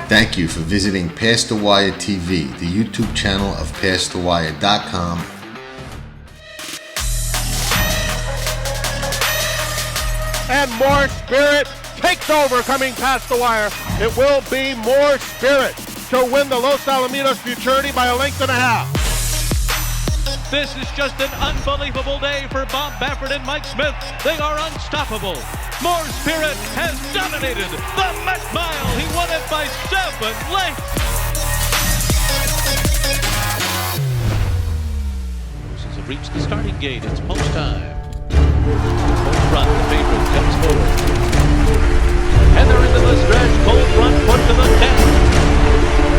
Thank you for visiting Past the Wire TV, the YouTube channel of PastTheWire.com. And more spirit takes over coming past the wire. It will be more spirit to win the Los Alamitos Futurity by a length and a half. This is just an unbelievable day for Bob Baffert and Mike Smith. They are unstoppable. More Spirit has dominated the Met Mile. He won it by 7 lengths. Horses have reached the starting gate. It's post time. Cold Front, the favorite, comes forward. And they're into the stretch. Cold Front put to the 10.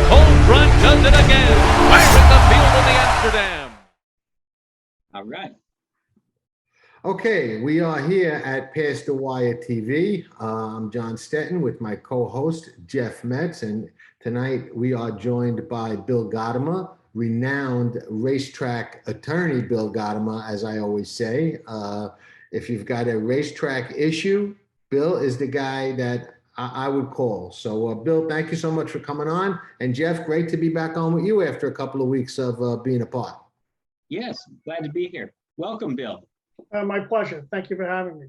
Cold Front does it again. Firing the field of the Amsterdam. All right. Okay, we are here at Past the Wire TV. I'm John Stettin with my co-host, Jeff Metz, and tonight we are joined by Bill Gotimer, renowned racetrack attorney Bill Gotimer, as I always say. If you've got a racetrack issue, Bill is the guy that I would call. So, Bill, thank you so much for coming on. And Jeff, great to be back on with you after a couple of weeks of being apart. Yes, glad to be here. Welcome, Bill. My pleasure. Thank you for having me.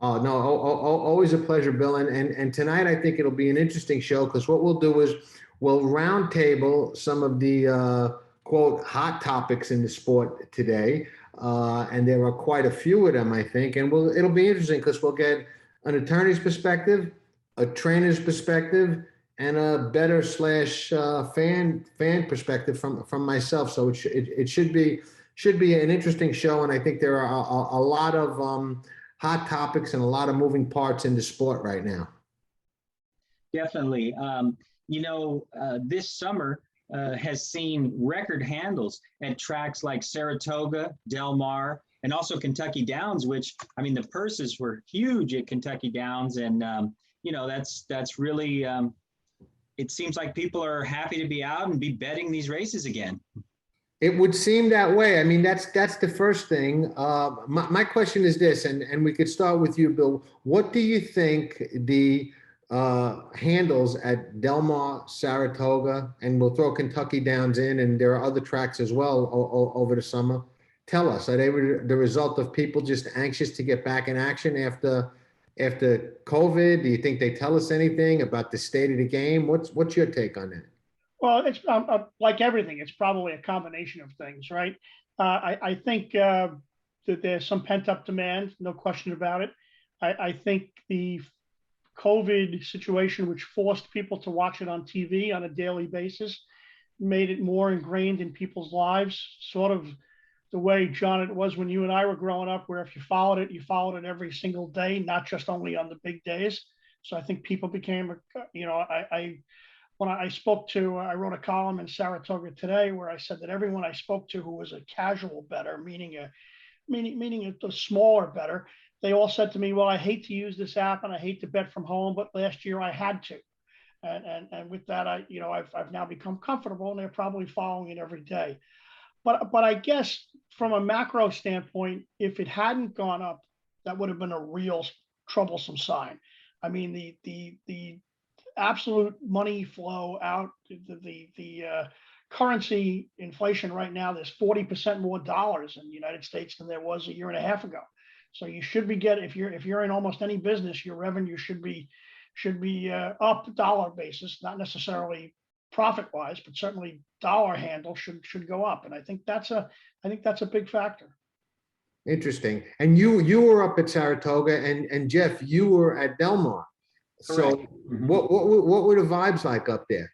Oh, no, always a pleasure, Bill. And tonight I think it'll be an interesting show because what we'll do is we'll roundtable some of the, quote, hot topics in the sport today. And there are quite a few of them, I think. And it'll be interesting because we'll get an attorney's perspective, a trainer's perspective, and a bettor / fan perspective from myself. So it should be an interesting show, and I think there are a lot of hot topics and a lot of moving parts in the sport right now. Definitely. This summer has seen record handles at tracks like Saratoga, Del Mar, and also Kentucky Downs, which, I mean, the purses were huge at Kentucky Downs, and that's really it seems like people are happy to be out and be betting these races again. It would seem that way. I mean, that's the first thing. My question is this, and we could start with you, Bill. What do you think the handles at Del Mar, Saratoga, and we'll throw Kentucky Downs in, and there are other tracks as well over the summer. Tell us, are they the result of people just anxious to get back in action after COVID? Do you think they tell us anything about the state of the game? What's your take on that? Well, it's like everything. It's probably a combination of things, right? I think that there's some pent-up demand, no question about it. I think the COVID situation, which forced people to watch it on TV on a daily basis, made it more ingrained in people's lives, sort of the way, John, it was when you and I were growing up, where if you followed it every single day, not just only on the big days. So I think people became, when I spoke to, I wrote a column in Saratoga today where I said that everyone I spoke to who was a casual bettor, meaning a smaller bettor, they all said to me, well, I hate to use this app and I hate to bet from home, but last year I had to. And with that, I've now become comfortable, and they're probably following it every day. But I guess from a macro standpoint, if it hadn't gone up, that would have been a real troublesome sign. I mean, the absolute money flow out, the currency inflation right now, there's 40% more dollars in the United States than there was a year and a half ago. So you should be getting, if you're in almost any business, your revenue should be up dollar basis, not necessarily profit wise, but certainly dollar handle should go up. And I think that's a big factor. Interesting. And you were up at Saratoga, and Jeff, you were at Del Mar. So Correct. what were the vibes like up there?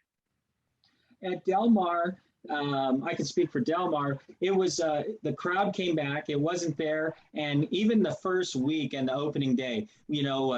At Del Mar, I can speak for Del Mar. It was the crowd came back. It wasn't there, and even the first week and the opening day,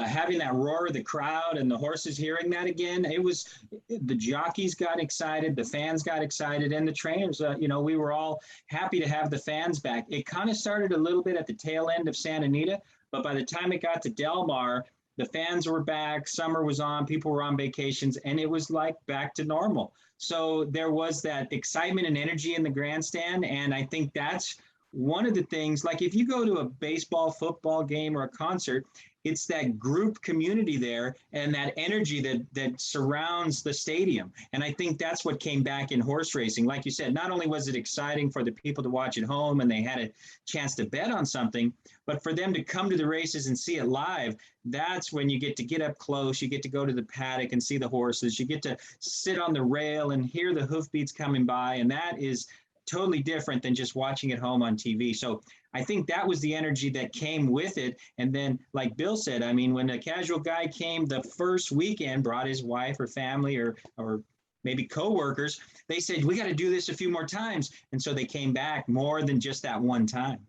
having that roar of the crowd and the horses hearing that again, it was the jockeys got excited, the fans got excited, and the trainers. We were all happy to have the fans back. It kind of started a little bit at the tail end of Santa Anita, but by the time it got to Del Mar, the fans were back, summer was on, people were on vacations, and it was like back to normal. So there was that excitement and energy in the grandstand, and I think that's one of the things. Like if you go to a baseball, football game or a concert, it's that group community there and that energy that surrounds the stadium. And I think that's what came back in horse racing. Like you said, not only was it exciting for the people to watch at home and they had a chance to bet on something, but for them to come to the races and see it live, that's when you get up close, you get to go to the paddock and see the horses, you get to sit on the rail and hear the hoofbeats coming by, and that is totally different than just watching at home on TV. So I think that was the energy that came with it. And then, like Bill said, I mean, when a casual guy came the first weekend, brought his wife or family or maybe coworkers, they said, we got to do this a few more times. And so they came back more than just that one time.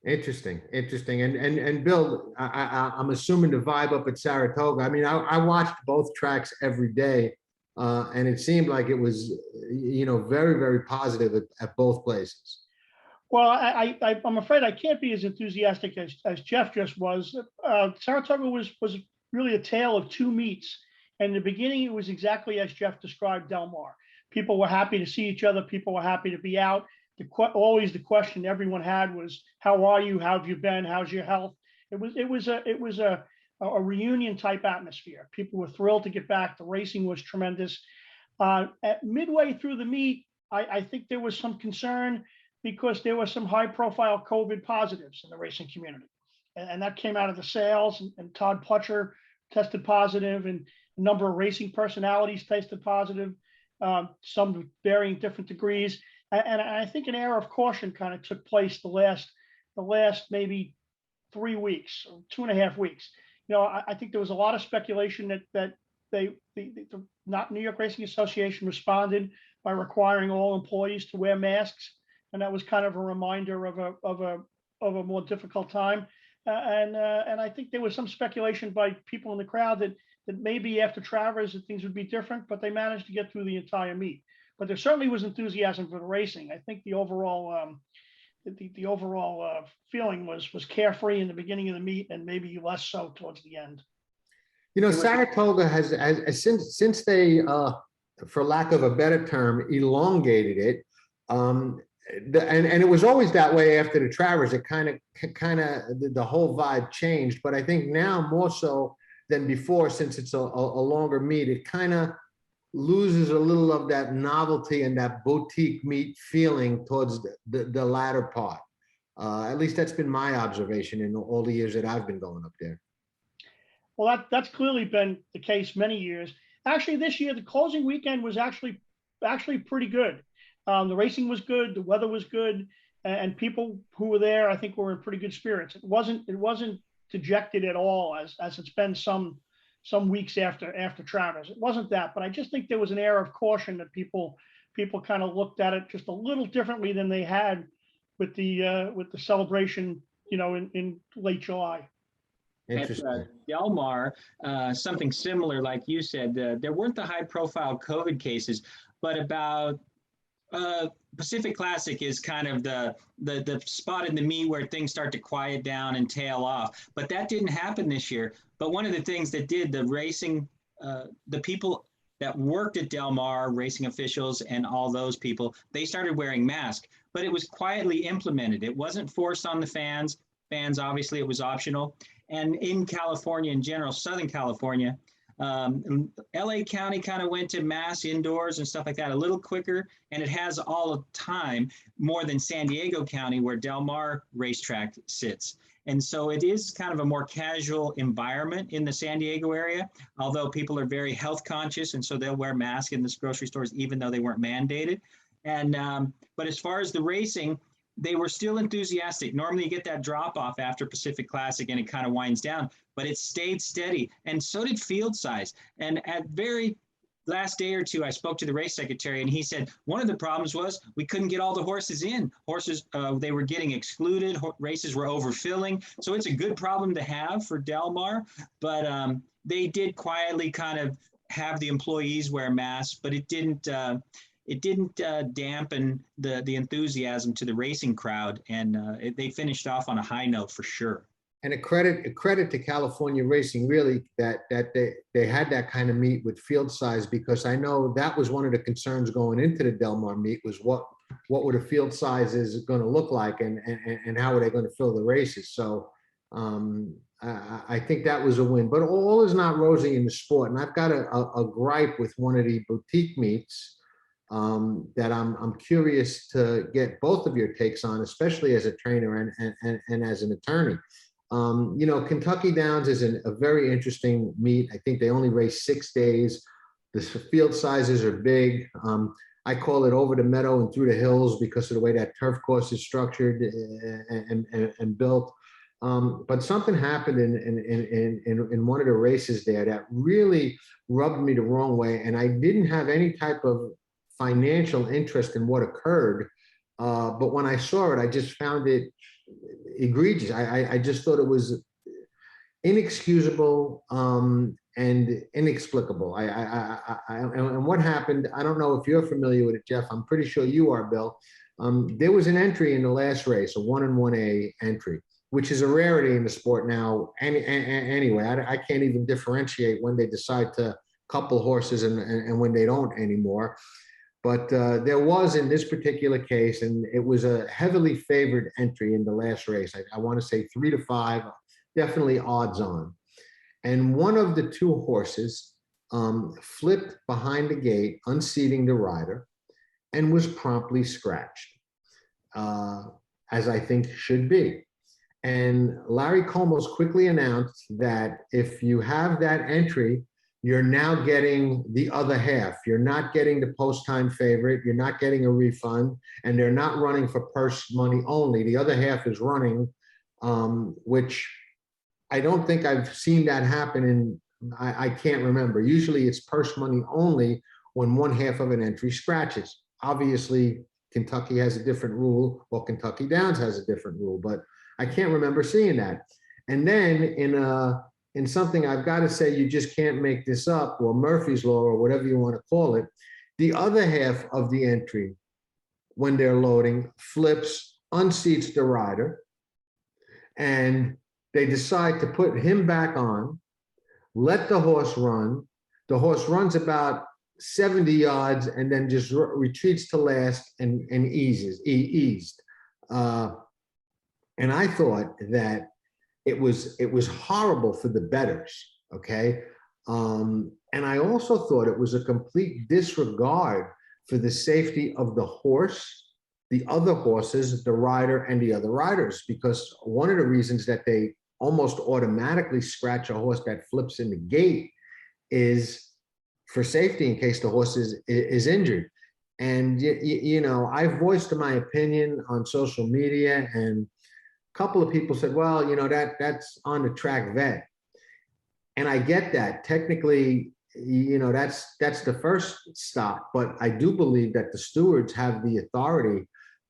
Interesting. And Bill, I'm assuming the vibe up at Saratoga. I mean, I watched both tracks every day, and it seemed like it was, very, very positive at both places. Well, I'm afraid I can't be as enthusiastic as Jeff just was. Saratoga was really a tale of two meets. And in the beginning, it was exactly as Jeff described Del Mar. People were happy to see each other. People were happy to be out. Always the question everyone had was, how are you? How have you been? How's your health? It was a reunion type atmosphere. People were thrilled to get back. The racing was tremendous. At midway through the meet, I think there was some concern because there were some high profile COVID positives in the racing community. And that came out of the sales, and Todd Pletcher tested positive, and a number of racing personalities tested positive, some varying different degrees. And I think an air of caution kind of took place the last maybe 3 weeks, or 2.5 weeks. I think there was a lot of speculation that the New York Racing Association responded by requiring all employees to wear masks, and that was kind of a reminder of a more difficult time. And I think there was some speculation by people in the crowd that maybe after Travers that things would be different, but they managed to get through the entire meet. But there certainly was enthusiasm for the racing. I think the overall feeling was carefree in the beginning of the meet, and maybe less so towards the end. Saratoga has since they, for lack of a better term, elongated it. And it was always that way after the Travers. It kind of the whole vibe changed. But I think now more so than before, since it's a longer meet, it kind of loses a little of that novelty and that boutique meet feeling towards the latter part. At least that's been my observation in all the years that I've been going up there. Well, that's clearly been the case many years. Actually, this year, the closing weekend was actually pretty good. The racing was good, the weather was good, and people who were there, I think, were in pretty good spirits. It wasn't dejected at all as it's been some weeks after Travers. It wasn't that, but I just think there was an air of caution that people kind of looked at it just a little differently than they had with the celebration, in late July. Interesting. At Del Mar, something similar, like you said, there weren't the high-profile COVID cases, but about Pacific Classic is kind of the spot in the meet where things start to quiet down and tail off. But that didn't happen this year. But one of the things that did, the racing, the people that worked at Del Mar, racing officials and all those people, they started wearing masks. But it was quietly implemented. It wasn't forced on the fans. Fans, obviously, it was optional. And in California in general, Southern California, LA County kind of went to mass indoors and stuff like that a little quicker, and it has all the time more than San Diego County, where Del Mar Racetrack sits. And so it is kind of a more casual environment in the San Diego area, although people are very health conscious, and so they'll wear masks in the grocery stores even though they weren't mandated. And but as far as the racing, they were still enthusiastic. Normally you get that drop off after Pacific Classic and it kind of winds down, but it stayed steady, and so did field size. And at very last day or two, I spoke to the race secretary, and he said one of the problems was we couldn't get all the horses in. Horses, they were getting excluded. Races were overfilling. So it's a good problem to have for Del Mar, but they did quietly kind of have the employees wear masks, but it didn't dampen the enthusiasm to the racing crowd, and they finished off on a high note for sure. And a credit to California racing, really, that they had that kind of meet with field size, because I know that was one of the concerns going into the Del Mar meet was what were the field sizes going to look like, and how are they going to fill the races. So I think that was a win. But all is not rosy in the sport, and I've got a gripe with one of the boutique meets that I'm curious to get both of your takes on, especially as a trainer and as an attorney. You know, Kentucky Downs is a very interesting meet. I think they only race 6 days. The field sizes are big. I call it over the meadow and through the hills because of the way that turf course is structured and built. But something happened in one of the races there that really rubbed me the wrong way, and I didn't have any type of financial interest in what occurred. But when I saw it, I just found it egregious. I just thought it was inexcusable and inexplicable. And what happened, I don't know if you're familiar with it, Jeff. I'm pretty sure you are, Bill. There was an entry in the last race, a 1-1A entry, which is a rarity in the sport now. Anyway, I can't even differentiate when they decide to couple horses and when they don't anymore. But there was in this particular case, and it was a heavily favored entry in the last race. I want to say 3 to 5, definitely odds on. And one of the 2 horses flipped behind the gate, unseating the rider, and was promptly scratched, as I think should be. And Larry Colmos quickly announced that if you have that entry, you're now getting the other half. You're not getting the post-time favorite. You're not getting a refund, and they're not running for purse money only. The other half is running, which I don't think I've seen that happen in, I can't remember. Usually it's purse money only when one half of an entry scratches. Obviously, Kentucky has a different rule, or Kentucky Downs has a different rule, but I can't remember seeing that. And then in something I've got to say, you just can't make this up, or Murphy's Law, or whatever you want to call it, the other half of the entry, when they're loading, flips, unseats the rider, and they decide to put him back on, let the horse run. The horse runs about 70 yards and then just retreats to last and eased. And I thought that it was horrible for the bettors, okay? And I also thought it was a complete disregard for the safety of the horse, the other horses, the rider, and the other riders, because one of the reasons that they almost automatically scratch a horse that flips in the gate is for safety in case the horse is injured. And, you know, I've voiced my opinion on social media, and a couple of people said, well, you know, that's on the track vet. And I get that. Technically, you know, that's the first stop. But I do believe that the stewards have the authority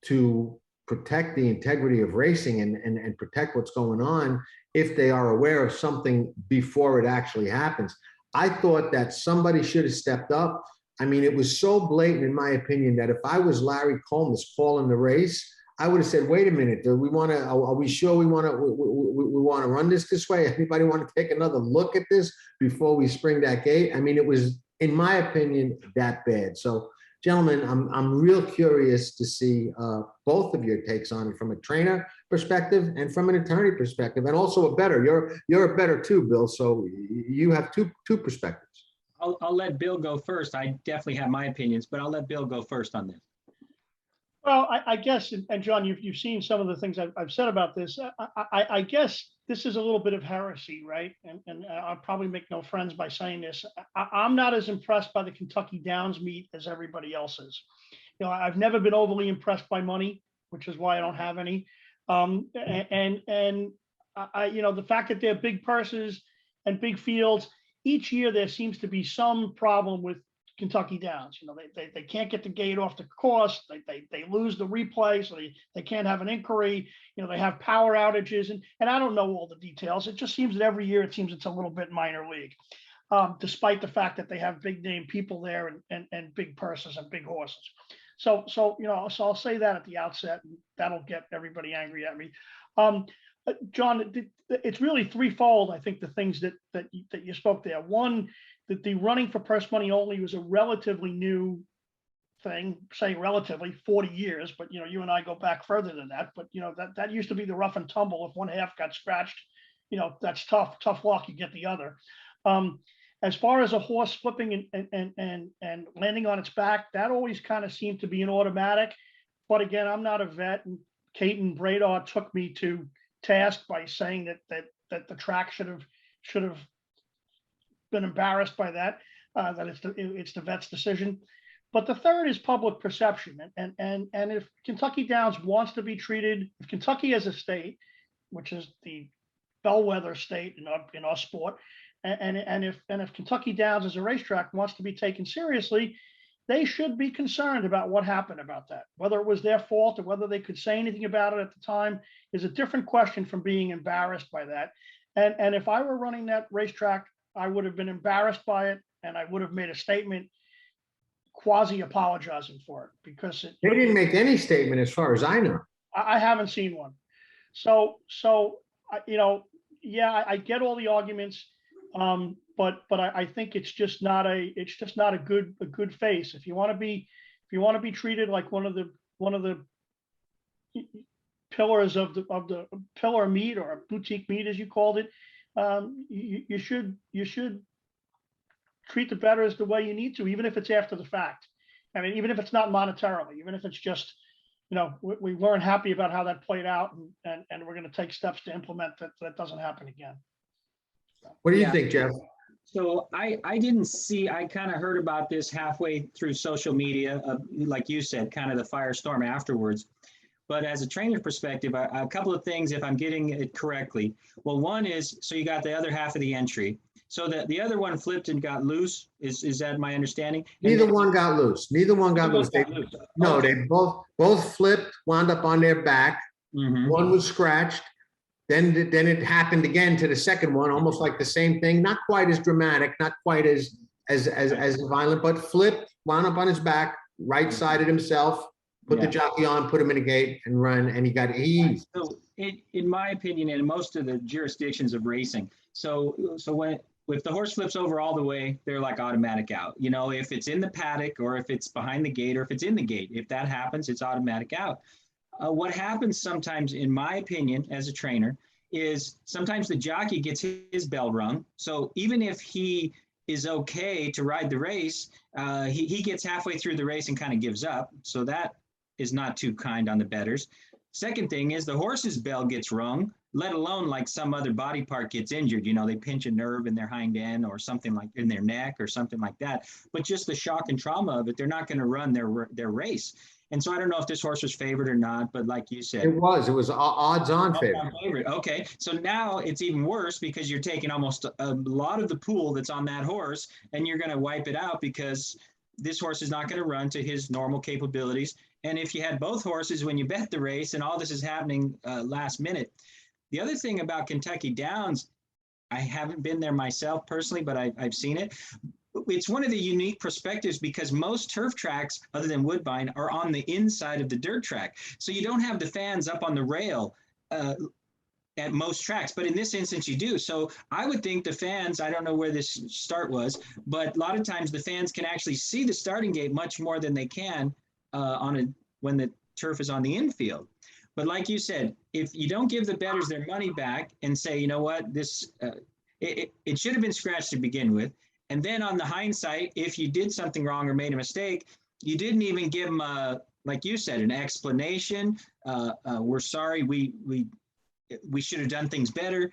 to protect the integrity of racing and protect what's going on if they are aware of something before it actually happens. I thought that somebody should have stepped up. I mean, it was so blatant, in my opinion, that if I was Larry Colmos calling the race, I would have said, wait a minute, do we want to, are we sure we want to run this way? Anybody want to take another look at this before we spring that gate? I mean, it was, in my opinion, that bad. So, gentlemen, I'm real curious to see both of your takes on it from a trainer perspective and from an attorney perspective, and also a bettor. You're a bettor too, Bill. So you have two perspectives. I'll let Bill go first. I definitely have my opinions, but I'll let Bill go first on this. Well, I guess, and John, you've seen some of the things I've said about this. I guess this is a little bit of heresy, right? And I'll probably make no friends by saying this. I'm not as impressed by the Kentucky Downs meet as everybody else is. You know, I've never been overly impressed by money, which is why I don't have any. And I, you know, the fact that they're big purses and big fields, each year there seems to be some problem with Kentucky Downs. You know, they can't get the gate off the course. They lose the replay, so they can't have an inquiry. You know, they have power outages, and I don't know all the details. It just seems that every year it seems it's a little bit minor league, despite the fact that they have big name people there and big purses and big horses. So you know, so I'll say that at the outset, and that'll get everybody angry at me. John, it's really threefold. I think the things that you spoke there. One, that the running for purse money only was a relatively new thing, say relatively 40 years, but you know, you and I go back further than that. But you know, that used to be the rough and tumble. If one half got scratched, that's tough luck. You get the other. As far as a horse flipping and landing on its back, that always kind of seemed to be an automatic. But again, I'm not a vet, and Kate and Bradar took me to task by saying that the track should have been embarrassed by that. That it's the vet's decision. But the third is public perception, and if Kentucky Downs wants to be treated, if Kentucky as a state, which is the bellwether state in our sport, and if Kentucky Downs as a racetrack wants to be taken seriously, they should be concerned about what happened about that. Whether it was their fault or whether they could say anything about it at the time is a different question from being embarrassed by that. And if I were running that racetrack, I would have been embarrassed by it, and I would have made a statement quasi apologizing for it, because They didn't make any statement as far as I know. I haven't seen one. So yeah, I get all the arguments, but I think it's just not a good face. If you want to be treated like one of the pillars of the pillar meet, or a boutique meet as you called it, you should treat the bettors the way you need to, even if it's after the fact. I mean, even if it's not monetarily, even if it's just, we weren't happy about how that played out, and we're going to take steps to implement that doesn't happen again. What do you think, Jeff? So I didn't see, I kind of heard about this halfway through social media, like you said, kind of the firestorm afterwards. But as a trainer's perspective, a couple of things, if I'm getting it correctly. Well, one is, so you got the other half of the entry. So that the other one flipped and got loose. Is that my understanding? Neither one got loose. Neither one got loose. No, Okay. they both flipped, wound up on their back. Mhm. One was scratched. Then it happened again to the second one, almost like the same thing. Not quite as dramatic, not quite as violent, but flipped, wound up on his back, right-sided himself, put the jockey on, put him in a gate, and run, and he got eased. So in my opinion, in most of the jurisdictions of racing, if the horse flips over all the way, they're like automatic out. If it's in the paddock, or if it's behind the gate, or if it's in the gate, if that happens, it's automatic out. What happens sometimes, in my opinion, as a trainer, is sometimes the jockey gets his bell rung. So even if he is okay to ride the race, he gets halfway through the race and kind of gives up. So that is not too kind on the bettors. Second thing is the horse's bell gets rung, let alone like some other body part gets injured. They pinch a nerve in their hind end or something, like in their neck or something like that. But just the shock and trauma of it, they're not going to run their race. And so I don't know if this horse was favored or not, but like you said, It was odds-on favorite. Okay, so now it's even worse, because you're taking almost a lot of the pool that's on that horse, and you're going to wipe it out because this horse is not going to run to his normal capabilities. And if you had both horses when you bet the race, and all this is happening last minute. The other thing about Kentucky Downs, I haven't been there myself personally, but I've seen it. It's one of the unique perspectives, because most turf tracks, other than Woodbine, are on the inside of the dirt track. So you don't have the fans up on the rail at most tracks, but in this instance you do. So I would think the fans, I don't know where this start was, but a lot of times the fans can actually see the starting gate much more than they can when the turf is on the infield. But like you said, if you don't give the bettors their money back and say, you know what, it should have been scratched to begin with. And then on the hindsight, if you did something wrong or made a mistake, you didn't even give them, like you said, an explanation. We're sorry, we should have done things better.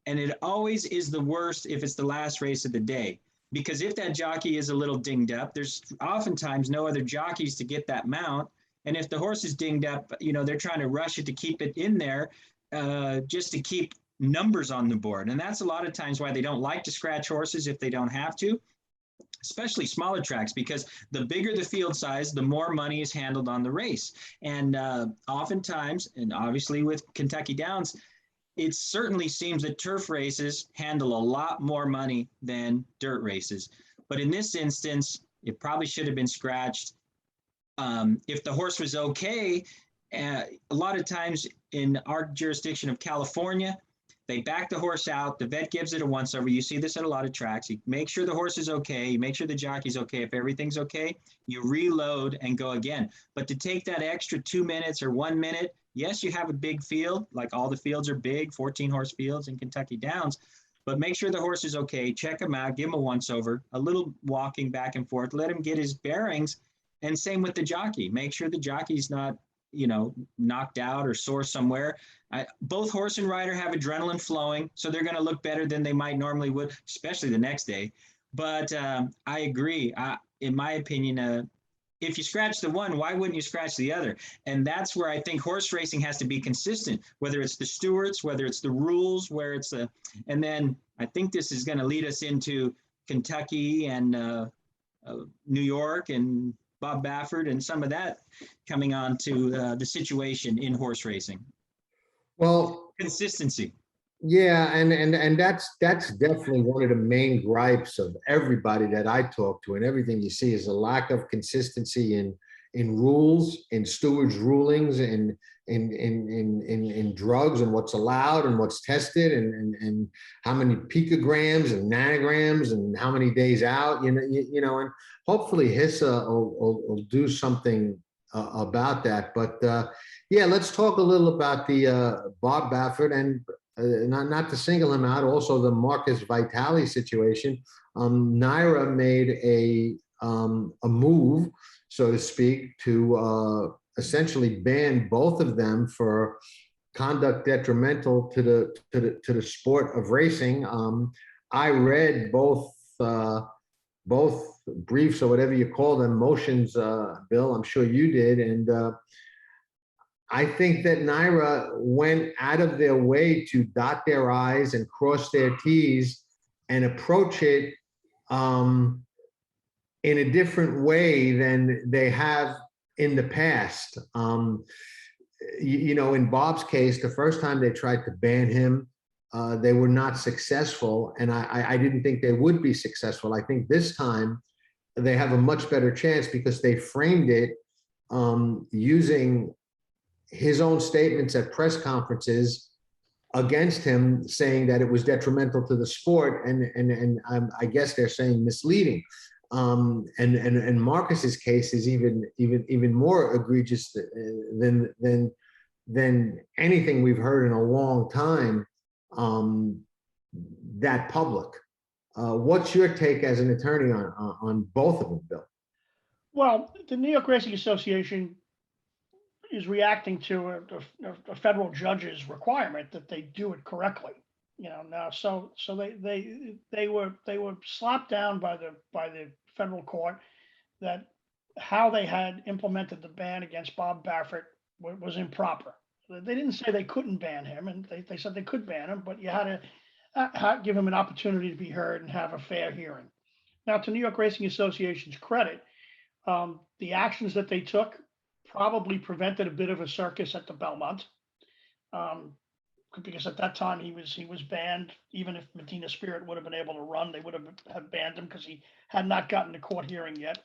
And it always is the worst if it's the last race of the day. Because if that jockey is a little dinged up, there's oftentimes no other jockeys to get that mount. And if the horse is dinged up, they're trying to rush it to keep it in there just to keep numbers on the board. And that's a lot of times why they don't like to scratch horses if they don't have to, especially smaller tracks, because the bigger the field size, the more money is handled on the race. And oftentimes, and obviously with Kentucky Downs, it certainly seems that turf races handle a lot more money than dirt races. But in this instance, it probably should have been scratched. If the horse was okay, a lot of times in our jurisdiction of California, They back the horse out. The vet gives it a once over. You see this at a lot of tracks. You make sure the horse is okay. You make sure the jockey's okay. If everything's okay, you reload and go again. But to take that extra 2 minutes or 1 minute, yes, you have a big field, like all the fields are big, 14 horse fields in Kentucky Downs, but make sure the horse is okay. Check him out, give him a once over, a little walking back and forth, let him get his bearings. And same with the jockey. Make sure the jockey's not, knocked out or sore somewhere. Both horse and rider have adrenaline flowing, so they're going to look better than they might normally would, especially the next day. But I agree. In my opinion, if you scratch the one, why wouldn't you scratch the other? And that's where I think horse racing has to be consistent, whether it's the stewards, whether it's the rules, where it's and then I think this is going to lead us into Kentucky and New York and Bob Baffert and some of that coming on to the situation in horse racing. Well, Consistency. yeah, and that's definitely one of the main gripes of everybody that I talk to, and everything you see is a lack of consistency in rules, in stewards' rulings, in drugs and what's allowed and what's tested, and how many picograms and nanograms and how many days out, and hopefully HISA will do something about that. But yeah, let's talk a little about the Bob Baffert and. Not to single him out, also the Marcus Vitale situation. NYRA made a move, so to speak, to essentially ban both of them for conduct detrimental to the sport of racing. I read both briefs, or whatever you call them, motions, Bill. I'm sure you did, and I think that NYRA went out of their way to dot their I's and cross their T's and approach it in a different way than they have in the past. In Bob's case, the first time they tried to ban him, they were not successful, and I didn't think they would be successful. I think this time they have a much better chance because they framed it using his own statements at press conferences against him, saying that it was detrimental to the sport, and I guess they're saying misleading. And Marcus's case is even more egregious than anything we've heard in a long time. That public. What's your take as an attorney on both of them, Bill? Well, the New York Racing Association is reacting to a federal judge's requirement that they do it correctly. Now, so they were slapped down by the federal court that how they had implemented the ban against Bob Baffert was improper. They didn't say they couldn't ban him, and they said they could ban him, but you had to give him an opportunity to be heard and have a fair hearing. Now, to New York Racing Association's credit, the actions that they took probably prevented a bit of a circus at the Belmont, because at that time he was banned. Even if Medina Spirit would have been able to run, they would have banned him because he had not gotten a court hearing yet.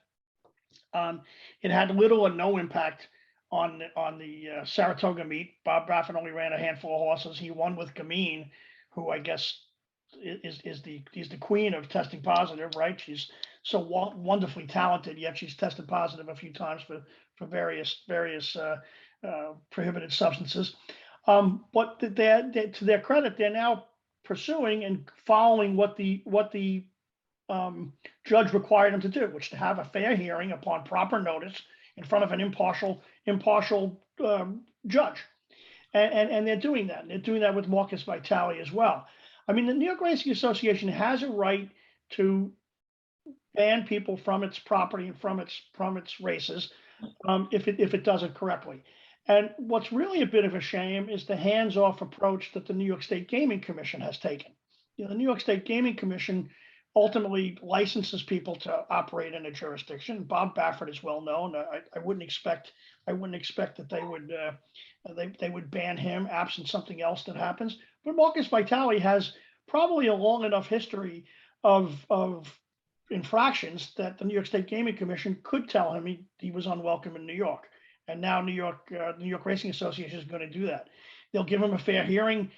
It had little or no impact on the Saratoga meet. Bob Baffert only ran a handful of horses. He won with Gamine, who I guess is the queen of testing positive, right? She's so wonderfully talented, yet she's tested positive a few times for various prohibited substances. But to their credit, they're now pursuing and following what the judge required them to do, which to have a fair hearing upon proper notice in front of an impartial judge. And they're doing that. And they're doing that with Marcus Vitale as well. I mean, the New York Racing Association has a right to ban people from its property and from its races if it does it correctly. And what's really a bit of a shame is the hands-off approach that the New York State Gaming Commission has taken. The New York State Gaming Commission ultimately licenses people to operate in a jurisdiction. Bob Baffert is well known. I wouldn't expect that they would ban him absent something else that happens. But Marcus Vitale has probably a long enough history of infractions that the New York State Gaming Commission could tell him he was unwelcome in New York. And now New York Racing Association is going to do that. They'll give him a fair hearing.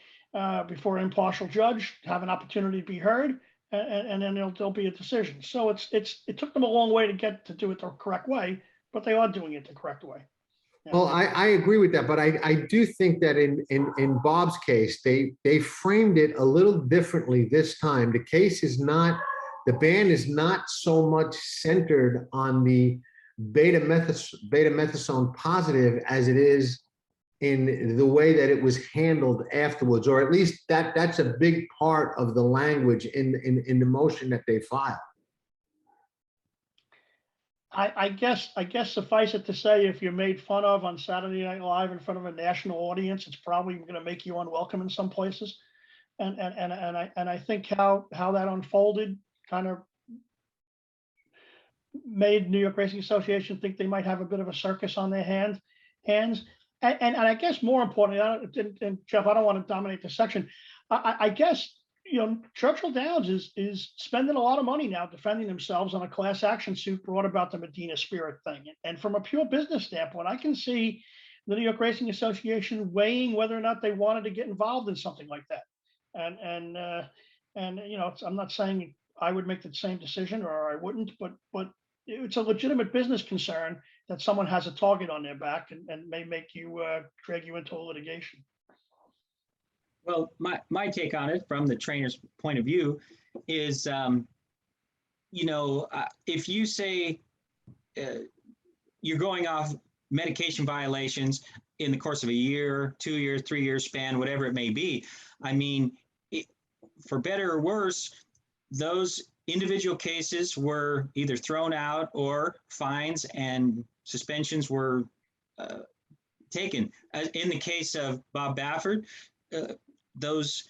before an impartial judge, have an opportunity to be heard, and then there'll be a decision. So it took them a long way to do it the correct way, but they are doing it the correct way. Yeah. Well, I agree with that, but I do think that in Bob's case, they framed it a little differently this time. The case is not, the ban is not so much centered on the beta-methasone positive as it is in the way that it was handled afterwards, or at least that's a big part of the language in the motion that they filed. I guess suffice it to say, if you're made fun of on Saturday Night Live in front of a national audience, it's probably going to make you unwelcome in some places. And I think how that unfolded kind of made New York Racing Association think they might have a bit of a circus on their hands. And I guess more importantly, and Jeff, I don't want to dominate the section. I guess, Churchill Downs is spending a lot of money now defending themselves on a class action suit brought about the Medina Spirit thing. And from a pure business standpoint, I can see the New York Racing Association weighing whether or not they wanted to get involved in something like that. And I'm not saying I would make the same decision or I wouldn't, but it's a legitimate business concern that someone has a target on their back and may make you drag you into a litigation. Well, my take on it from the trainer's point of view is, if you say you're going off medication violations in the course of a year, 2 years, 3 years span, whatever it may be, I mean, for better or worse, those individual cases were either thrown out or fines and suspensions were taken. In the case of Bob Baffert, those,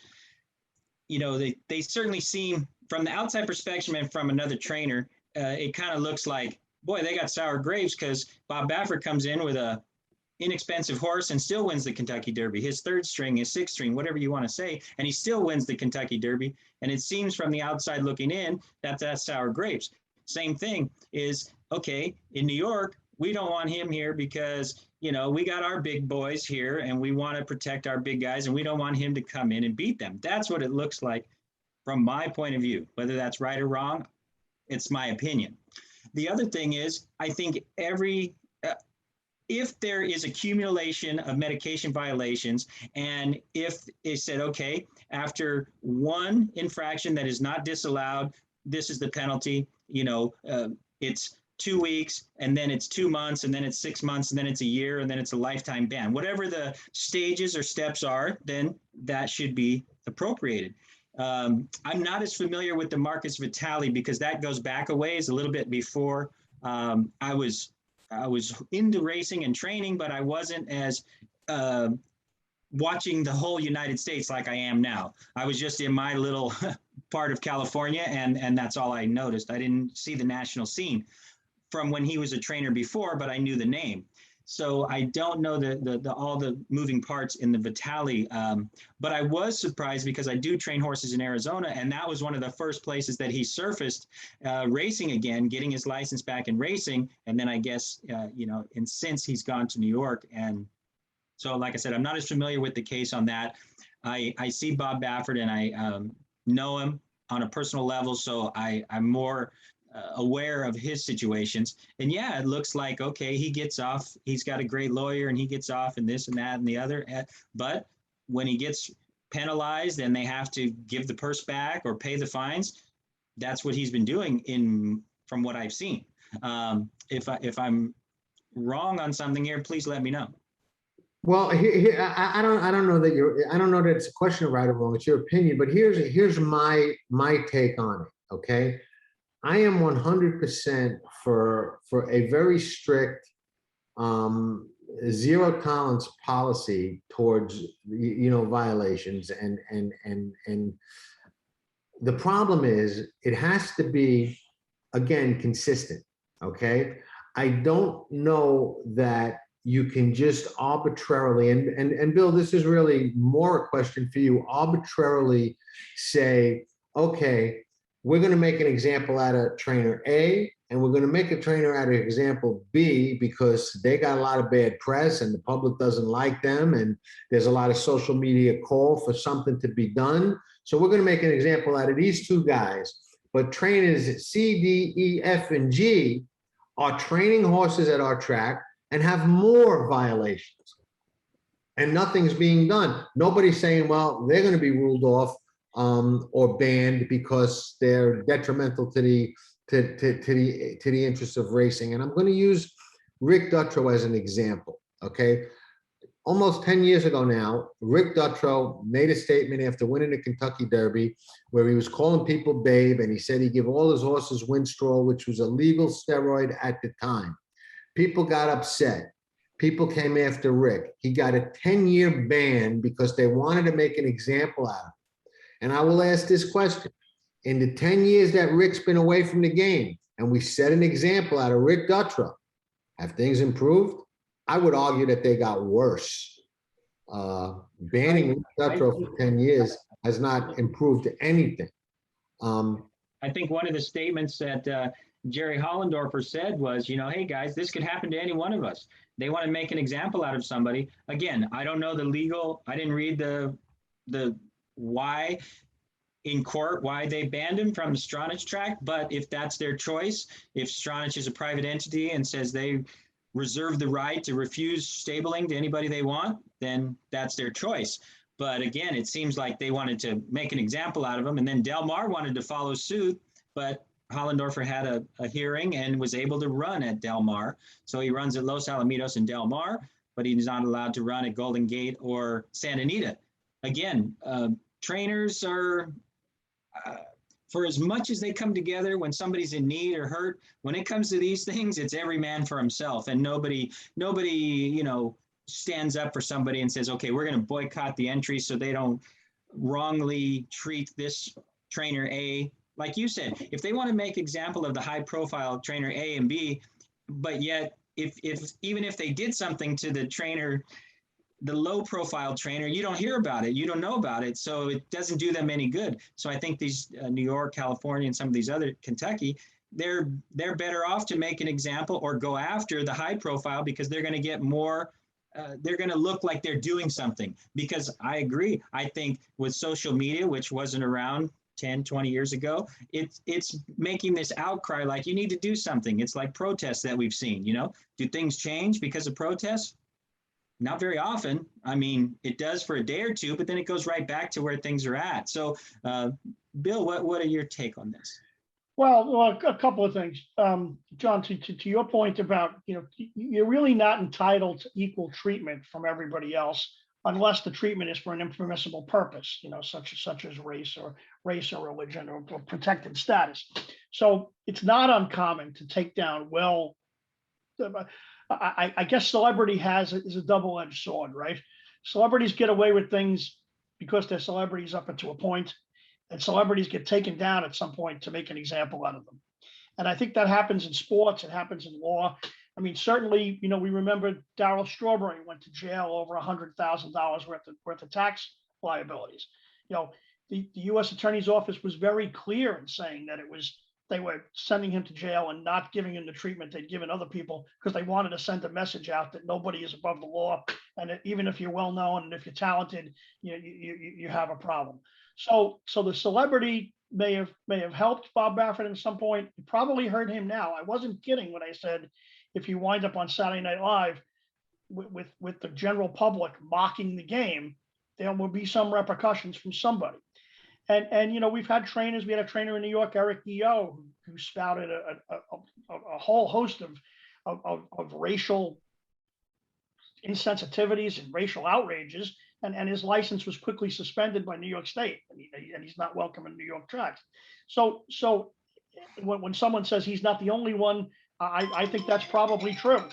they certainly seem, from the outside perspective and from another trainer, it kind of looks like, boy, they got sour grapes because Bob Baffert comes in with a inexpensive horse and still wins the Kentucky Derby, his third string, his sixth string, whatever you want to say, and he still wins the Kentucky Derby. And it seems from the outside looking in that that's sour grapes. Same thing is, okay, in New York, we don't want him here because, we got our big boys here and we want to protect our big guys and we don't want him to come in and beat them. That's what it looks like from my point of view. Whether that's right or wrong, it's my opinion. The other thing is, I think if there is accumulation of medication violations, and if it said, okay, after one infraction that is not disallowed, this is the penalty, it's 2 weeks, and then it's 2 months, and then it's 6 months, and then it's a year, and then it's a lifetime ban. Whatever the stages or steps are, then that should be appropriated. I'm not as familiar with the Marcus Vitale because that goes back a ways, a little bit before I was into racing and training, but I wasn't as watching the whole United States like I am now. I was just in my little part of California, and that's all I noticed. I didn't see the national scene from when he was a trainer before, but I knew the name. So I don't know the all the moving parts in the Vitale, but I was surprised because I do train horses in Arizona, and that was one of the first places that he surfaced racing again, getting his license back in racing. And then I guess, and since he's gone to New York. And so, like I said, I'm not as familiar with the case on that. I see Bob Baffert and I know him on a personal level, so I'm more aware of his situations. And yeah, it looks like, okay, he gets off, he's got a great lawyer and he gets off and this and that and the other. But when he gets penalized and they have to give the purse back or pay the fines, that's what he's been doing from what I've seen. If I'm wrong on something here, please let me know. Well, I don't know that it's a question of right or wrong. It's your opinion, but here's my take on it. Okay. I am 100% for a very strict zero tolerance policy towards violations, and the problem is it has to be, again, consistent. Okay, I don't know that you can just arbitrarily, and Bill, this is really more a question for you, arbitrarily say, okay, we're going to make an example out of trainer A, and we're going to make a trainer out of example B because they got a lot of bad press and the public doesn't like them. And there's a lot of social media call for something to be done. So we're going to make an example out of these two guys. But trainers C, D, E, F, and G are training horses at our track and have more violations. And nothing's being done. Nobody's saying, well, they're going to be ruled off or banned because they're detrimental to the interests of racing. And I'm going to use Rick Dutrow as an example. Okay, almost 10 years ago now, Rick Dutrow made a statement after winning the Kentucky Derby where he was calling people babe, and he said he'd give all his horses Winstrol, which was a legal steroid at the time. People got upset. People came after Rick. He got a 10-year ban because they wanted to make an example out of him. And I will ask this question. In the 10 years that Rick's been away from the game, and we set an example out of Rick Dutrow, have things improved? I would argue that they got worse. Banning Rick Dutrow for 10 years has not improved anything. I think one of the statements that Jerry Hollendorfer said was, you know, hey guys, this could happen to any one of us. They want to make an example out of somebody. Again, I don't know the legal, I didn't read the why in court, why they banned him from the Stronach track, but if that's their choice, if Stronach is a private entity and says they reserve the right to refuse stabling to anybody they want, then that's their choice. But again, it seems like they wanted to make an example out of him, and then Del Mar wanted to follow suit, but Hollendorfer had a hearing and was able to run at Del Mar. So he runs at Los Alamitos and Del Mar, but he's not allowed to run at Golden Gate or Santa Anita. Again, trainers are, for as much as they come together when somebody's in need or hurt, when it comes to these things, it's every man for himself, and nobody, you know, stands up for somebody and says, okay, we're going to boycott the entry so they don't wrongly treat this trainer A. Like you said, if they want to make example of the high profile trainer A and B, but yet if even if they did something to the trainer, the low profile trainer, you don't hear about it, you don't know about it, so it doesn't do them any good. So I think these New York, California, and some of these other, Kentucky, they're better off to make an example or go after the high profile because they're going to get more, they're going to look like they're doing something. Because I agree, I think with social media, which wasn't around 10, 20 years ago, it's making this outcry like you need to do something. It's like protests that we've seen, you know, do things change because of protests? Not very often. I mean, it does for a day or two, but then it goes right back to where things are at. So, Bill, what are your take on this? Well, a couple of things, John. To your point about, you know, you're really not entitled to equal treatment from everybody else unless the treatment is for an impermissible purpose, you know, such as race or religion or protected status. So it's not uncommon to take down. Well, I guess celebrity is a double-edged sword, right? Celebrities get away with things because they're celebrities up until a point, and celebrities get taken down at some point to make an example out of them. And I think that happens in sports, it happens in law. I mean, certainly, you know, we remember Darryl Strawberry went to jail over $100,000 worth of tax liabilities. You know, the U.S. Attorney's Office was very clear in saying that they were sending him to jail and not giving him the treatment they'd given other people because they wanted to send a message out that nobody is above the law, and that even if you're well known and if you're talented, you have a problem. So the celebrity may have helped Bob Baffert at some point. It probably hurt him now. I wasn't kidding when I said if you wind up on Saturday Night Live with the general public mocking the game, there will be some repercussions from somebody. And you know, we've had trainers. We had a trainer in New York, Eric Yo, who spouted a whole host of racial insensitivities and racial outrages, and his license was quickly suspended by New York State, and he's not welcome in New York tracks. So when someone says he's not the only one, I think that's probably true.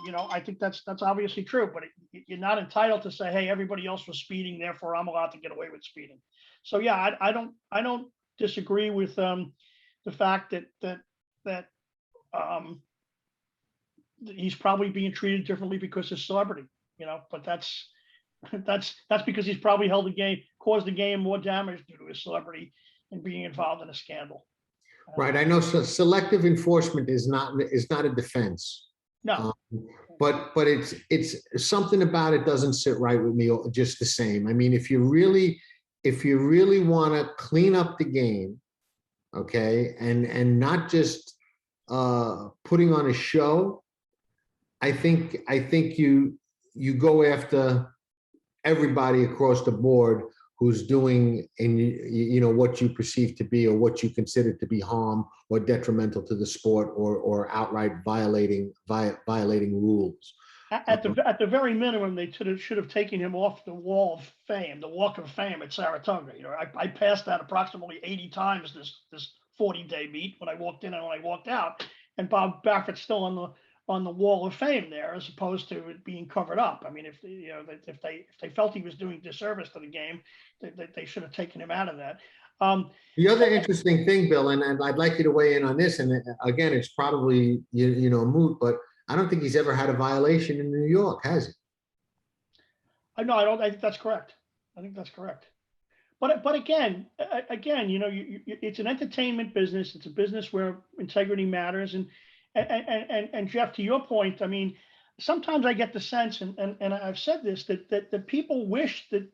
You know, I think that's obviously true, but you're not entitled to say, hey, everybody else was speeding, therefore I'm allowed to get away with speeding. So yeah, I don't disagree with the fact that he's probably being treated differently because he's celebrity, you know, but that's because he's probably caused the game more damage due to his celebrity and being involved in a scandal. Right. I know selective enforcement is not a defense. No, But it's something about it doesn't sit right with me just the same. I mean, if you really want to clean up the game, okay, and not just putting on a show, I think you go after everybody across the board who's doing what you perceive to be or what you consider to be harm or detrimental to the sport or outright violating rules. at the very minimum, they should have taken him off the Wall of Fame, the Walk of Fame at Saratoga. I passed that approximately 80 times this 40-day meet when I walked in and when I walked out, and Bob Baffert's still on the Wall of Fame there, as opposed to it being covered up. I mean, if they felt he was doing disservice to the game, they should have taken him out of that. The other interesting thing, Bill, and I'd like you to weigh in on this, and again, it's probably moot, but I don't think he's ever had a violation in New York, has he? No, I don't. I think that's correct. But again, it's an entertainment business. It's a business where integrity matters. And Jeff, to your point, I mean, sometimes I get the sense, and I've said this, that people wish that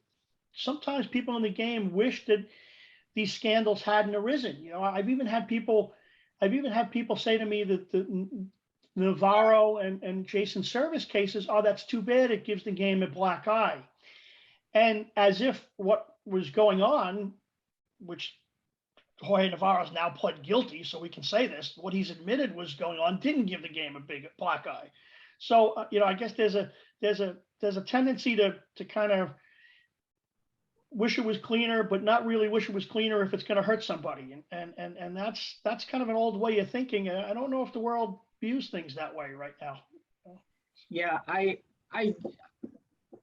sometimes people in the game wish that these scandals hadn't arisen. I've even had people say to me that the Navarro and Jason Service cases, oh, that's too bad. It gives the game a black eye. And as if what was going on, which Jorge Navarro's now pled guilty, so we can say this, what he's admitted was going on didn't give the game a big black eye. So, I guess there's a tendency to kind of wish it was cleaner, but not really wish it was cleaner if it's going to hurt somebody. And that's kind of an old way of thinking. I don't know if the world views things that way right now. Yeah, I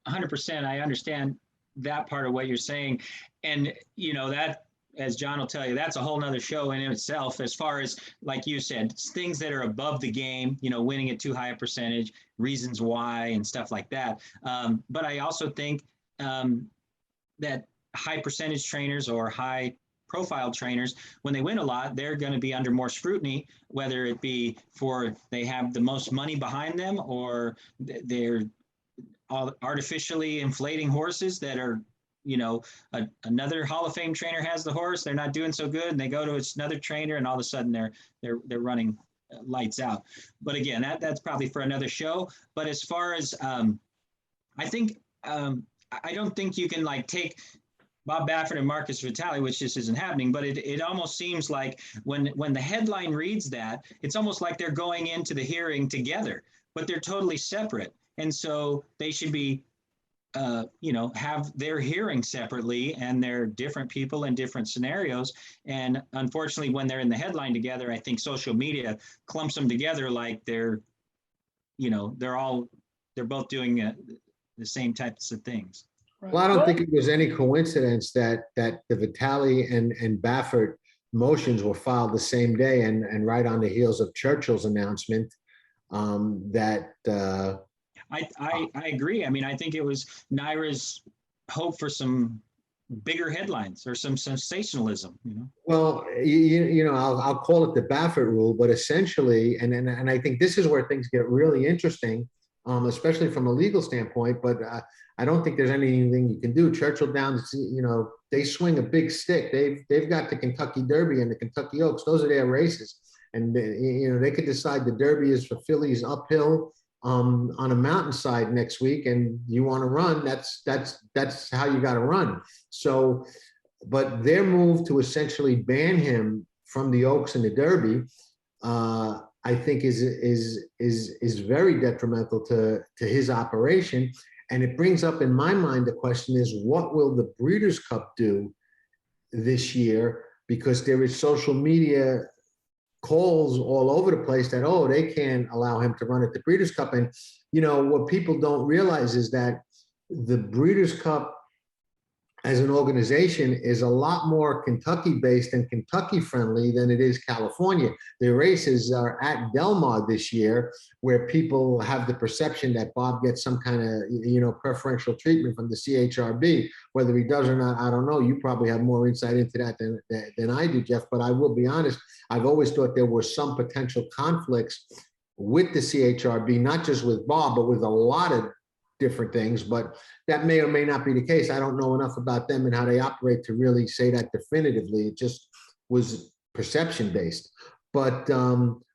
100%. I understand that part of what you're saying. And, that, as John will tell you, that's a whole nother show in itself, as far as, like you said, things that are above the game, winning at too high a percentage, reasons why, and stuff like that. But I also think that high percentage trainers or high profile trainers, when they win a lot, they're going to be under more scrutiny, whether it be for they have the most money behind them or they're artificially inflating horses that are, another Hall of Fame trainer has the horse, they're not doing so good, and they go to another trainer, and all of a sudden they're running lights out. But again, that's probably for another show. But as far as I think, I don't think you can take Bob Baffert and Marcus Vitale, which just isn't happening, but it almost seems like when the headline reads that, it's almost like they're going into the hearing together, but they're totally separate. And so they should be, have their hearing separately, and they're different people in different scenarios. And unfortunately, when they're in the headline together, I think social media clumps them together like they're both doing the same types of things. Well, I don't think it was any coincidence that the Vitale and Baffert motions were filed the same day and right on the heels of Churchill's announcement that I agree. I mean, I think it was Naira's hope for some bigger headlines or some sensationalism. Well, I'll call it the Baffert rule, but essentially, and I think this is where things get really interesting, especially from a legal standpoint. But I don't think there's anything you can do. Churchill Downs, they swing a big stick. They've got the Kentucky Derby and the Kentucky Oaks. Those are their races, and they could decide the Derby is for fillies uphill on a mountainside next week, and you want to run. That's how you got to run. So, but their move to essentially ban him from the Oaks and the Derby, I think is very detrimental to his operation. And it brings up in my mind the question is, what will the Breeders' Cup do this year? Because there is social media calls all over the place that, oh, they can't allow him to run at the Breeders' Cup. And, what people don't realize is that the Breeders' Cup as an organization is a lot more Kentucky based and Kentucky friendly than it is California. The races are at Del Mar this year, where people have the perception that Bob gets some kind of, preferential treatment from the CHRB. Whether he does or not, I don't know. You probably have more insight into that than I do, Jeff, but I will be honest. I've always thought there were some potential conflicts with the CHRB, not just with Bob, but with a lot of different things, but that may or may not be the case. I don't know enough about them and how they operate to really say that definitively. It just was perception based. But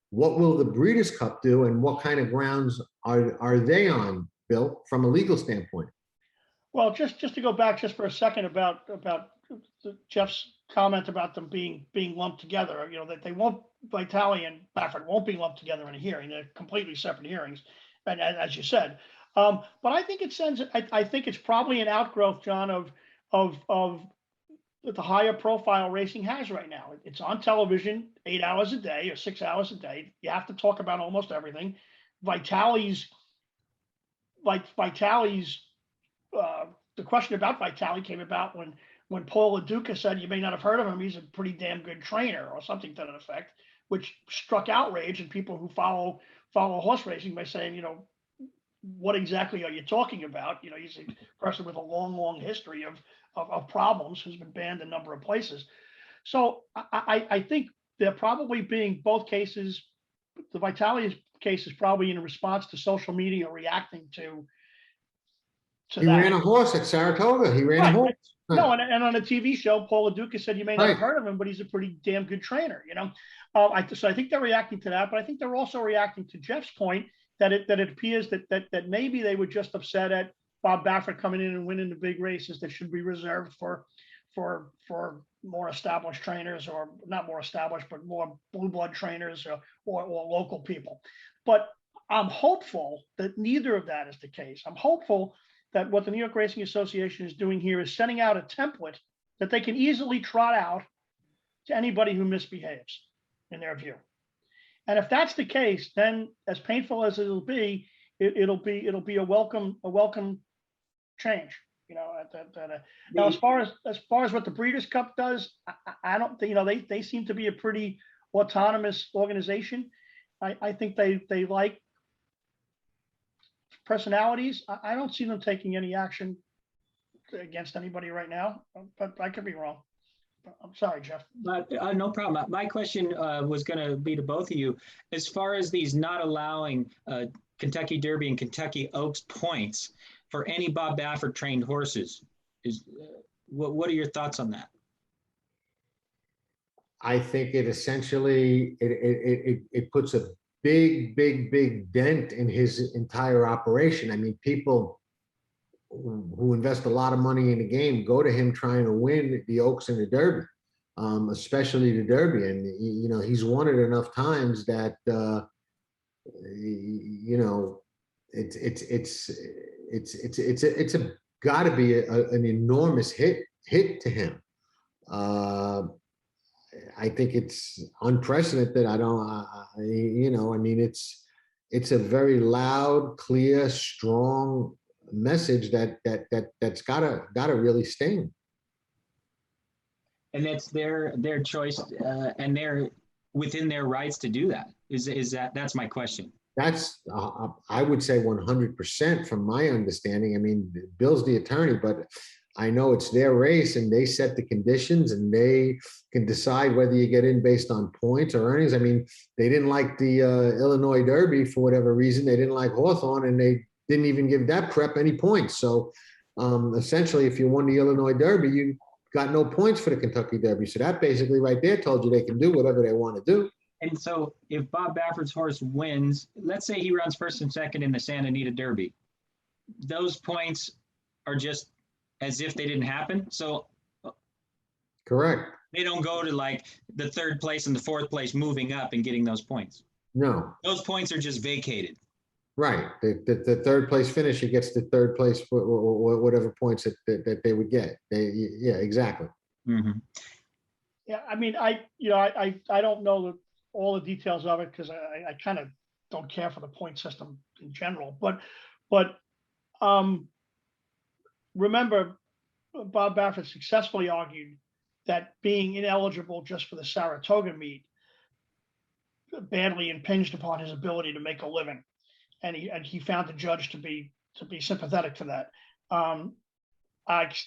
what will the Breeders' Cup do, and what kind of grounds are they on, Bill, from a legal standpoint? Well, just to go back just for a second about Jeff's comment about them being lumped together, that they won't, Vitale and Baffert won't be lumped together in a hearing. They're completely separate hearings, and as you said. But I think it sends. I think it's probably an outgrowth, John, of that the higher profile racing has right now. It's on television 8 hours a day or 6 hours a day. You have to talk about almost everything. Vitale's the question about Vitale came about when Paul LaDuca said, "You may not have heard of him. He's a pretty damn good trainer," or something to that effect, which struck outrage in people who follow horse racing by saying, what exactly are you talking about? He's a person with a long history of problems who's been banned a number of places. So I think they're probably being both cases. The Vitale case is probably in response to social media reacting to he that. Ran a horse at Saratoga. He ran a horse. No, and on a TV show, Paul LaDuca said, "You may not have heard of him, but he's a pretty damn good trainer." So I think they're reacting to that, but I think they're also reacting to Jeff's point that it appears that maybe they were just upset at Bob Baffert coming in and winning the big races that should be reserved for more established trainers, or not more established, but more blue blood trainers or local people. But I'm hopeful that neither of that is the case. I'm hopeful that what the New York Racing Association is doing here is sending out a template that they can easily trot out to anybody who misbehaves, in their view. And if that's the case, then as painful as it'll be, it'll be a welcome change. Now, as far as what the Breeders' Cup does, I don't think, they seem to be a pretty autonomous organization. I think they like personalities. I don't see them taking any action against anybody right now, but I could be wrong. I'm sorry, Jeff. No problem. My question was going to be to both of you. As far as these not allowing Kentucky Derby and Kentucky Oaks points for any Bob Baffert trained horses, what are your thoughts on that? I think it essentially it puts a big dent in his entire operation. I mean, people who invest a lot of money in the game go to him trying to win the Oaks and the Derby, especially the Derby. And he's won it enough times that it's got to be an enormous hit to him. I think it's unprecedented. It's a very loud, clear, strong message that's gotta really sting. And it's their choice, and they're within their rights to do that. That's my question. That's I would say 100% from my understanding. I mean, Bill's the attorney, but I know it's their race and they set the conditions and they can decide whether you get in based on points or earnings. I mean, they didn't like the Illinois Derby for whatever reason. They didn't like Hawthorne, and they didn't even give that prep any points. So essentially, if you won the Illinois Derby, you got no points for the Kentucky Derby. So that basically right there told you they can do whatever they want to do. And so if Bob Baffert's horse wins, let's say he runs first and second in the Santa Anita Derby, those points are just as if they didn't happen. So correct. They don't go to like the third place and the fourth place moving up and getting those points. No. Those points are just vacated. Right. The third place finisher gets the third place for whatever points that they would get. Yeah, exactly. Mm-hmm. Yeah, I mean, I don't know all the details of it because I kind of don't care for the point system in general. But remember, Bob Baffert successfully argued that being ineligible just for the Saratoga meet badly impinged upon his ability to make a living, and he found the judge to be sympathetic to that.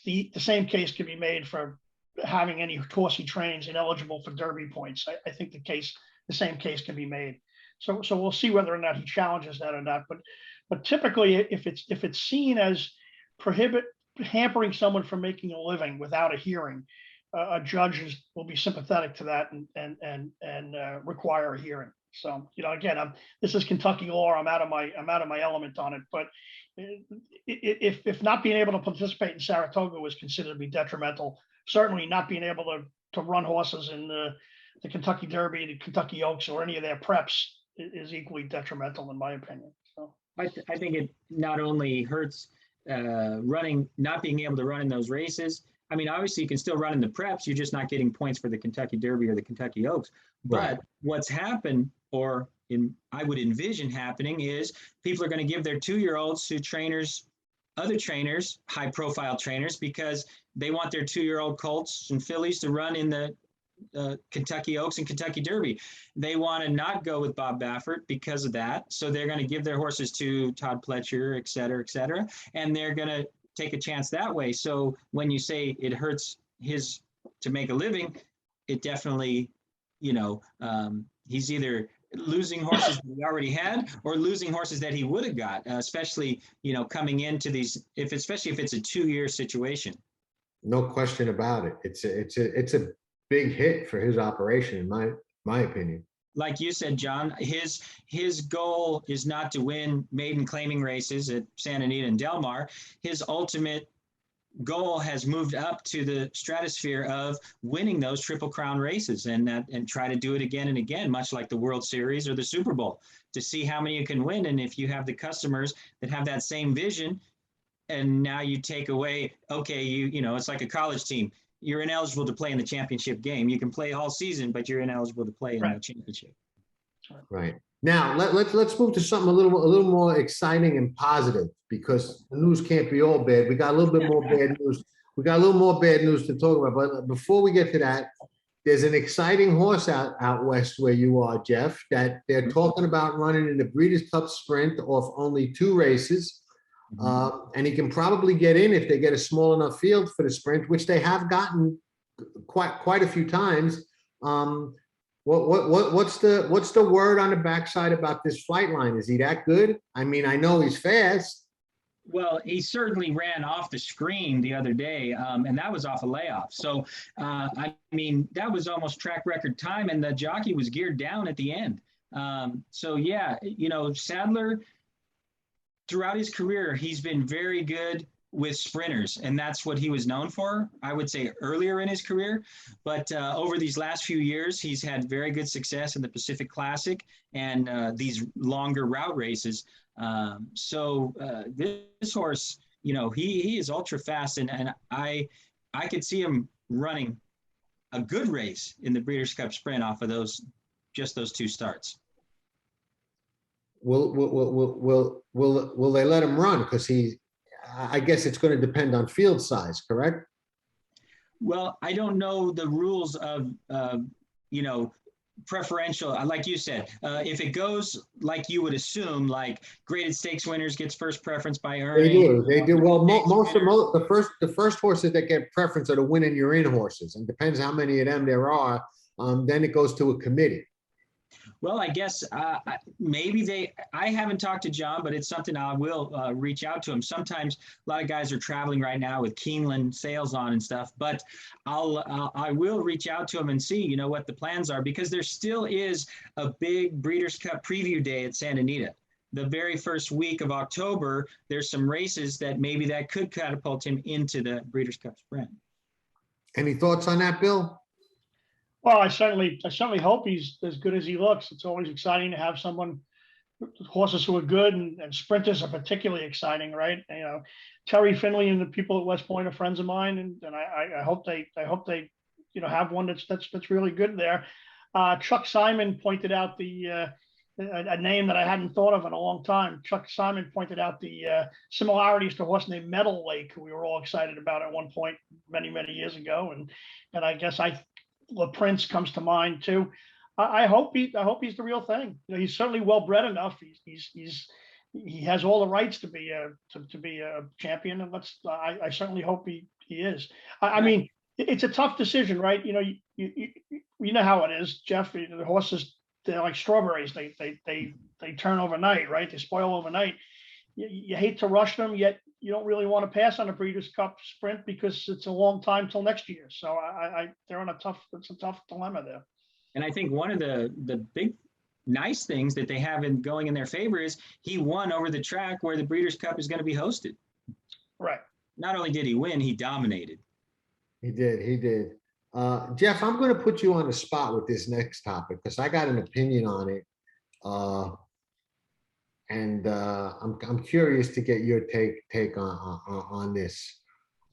The same case can be made for having any horse he trains ineligible for Derby points. I think the same case can be made. So we'll see whether or not he challenges that or not. But typically, if it's seen as hampering someone from making a living without a hearing, a judge will be sympathetic to that and require a hearing. So again, this is Kentucky law. I'm out of my element on it. But if not being able to participate in Saratoga was considered to be detrimental, certainly not being able to run horses in the Kentucky Derby, the Kentucky Oaks, or any of their preps is equally detrimental, in my opinion. So I think it not only hurts not being able to run in those races. I mean, obviously you can still run in the preps. You're just not getting points for the Kentucky Derby or the Kentucky Oaks. But Right. What's happened, I would envision happening, is people are going to give their 2-year-olds to other trainers, high-profile trainers, because they want their 2-year-old colts and fillies to run in the Kentucky Oaks and Kentucky Derby. They want to not go with Bob Baffert because of that. So they're going to give their horses to Todd Pletcher, et cetera, and they're going to take a chance that way. So when you say it hurts his to make a living, it definitely, he's either losing horses that he already had or losing horses that he would have got, especially, coming into these, especially if it's a 2-year situation. No question about it. It's a big hit for his operation, in my opinion. Like you said, John, his goal is not to win maiden claiming races at Santa Anita and Del Mar. His ultimate goal has moved up to the stratosphere of winning those Triple Crown races and try to do it again and again, much like the World Series or the Super Bowl, to see how many you can win. And if you have the customers that have that same vision, and now you take away, okay, it's like a college team. You're ineligible to play in the championship game. You can play all season, but you're ineligible to play in the championship. Right. Now let's move to something a little more exciting and positive, because the news can't be all bad. We got a little bit more bad news. We got a little more bad news to talk about. But before we get to that, there's an exciting horse out west where you are, Jeff, that they're talking about running in the Breeders' Cup Sprint off only 2 races. And he can probably get in if they get a small enough field for the sprint, which they have gotten quite a few times. What's the word on the backside about this flight line? Is he that good? I mean, I know he's fast. Well, he certainly ran off the screen the other day, and that was off a layoff. So, that was almost track record time, and the jockey was geared down at the end. Sadler, throughout his career, he's been very good with sprinters, and that's what he was known for, I would say, earlier in his career. But over these last few years, he's had very good success in the Pacific Classic and these longer route races. This horse, he is ultra fast, and I could see him running a good race in the Breeders' Cup Sprint off of those 2 starts. Will they let him run? Because I guess it's going to depend on field size, correct? Well, I don't know the rules of, preferential. Like you said, if it goes like you would assume, like graded stakes winners gets first preference by earning. They do. Well, the first horses that get preference are the win and you're in horses, and depends how many of them there are. Then it goes to a committee. Well, I guess maybe I haven't talked to John, but it's something I will reach out to him. Sometimes a lot of guys are traveling right now with Keeneland sales on and stuff, but I will reach out to him and see, what the plans are, because there still is a big Breeders' Cup preview day at Santa Anita. The very first week of October, there's some races that maybe that could catapult him into the Breeders' Cup Sprint. Any thoughts on that, Bill? Well, I certainly hope he's as good as he looks. It's always exciting to have horses who are good, and sprinters are particularly exciting, right? Terry Finley and the people at West Point are friends of mine, and I hope they have one that's really good there. Chuck Simon pointed out the a name that I hadn't thought of in a long time. Chuck Simon pointed out the similarities to a horse named Meadow Lake, who we were all excited about at one point many, many years ago. And I guess Le Prince comes to mind too. I hope he's the real thing. You know, he's certainly well bred enough. He has all the rights to be a champion, and I certainly hope he is. I mean, it's a tough decision, right? You know, you know how it is, Jeff. The horses, they're like strawberries. They turn overnight, right? They spoil overnight. You hate to rush them, yet you don't really want to pass on a Breeders' Cup Sprint because it's a long time till next year. So they're on it's a tough dilemma there. And I think one of the big nice things that they have going in their favor is he won over the track where the Breeders' Cup is going to be hosted. Right. Not only did he win, he dominated. He did. Jeff, I'm going to put you on the spot with this next topic because I got an opinion on it. I'm curious to get your take on this.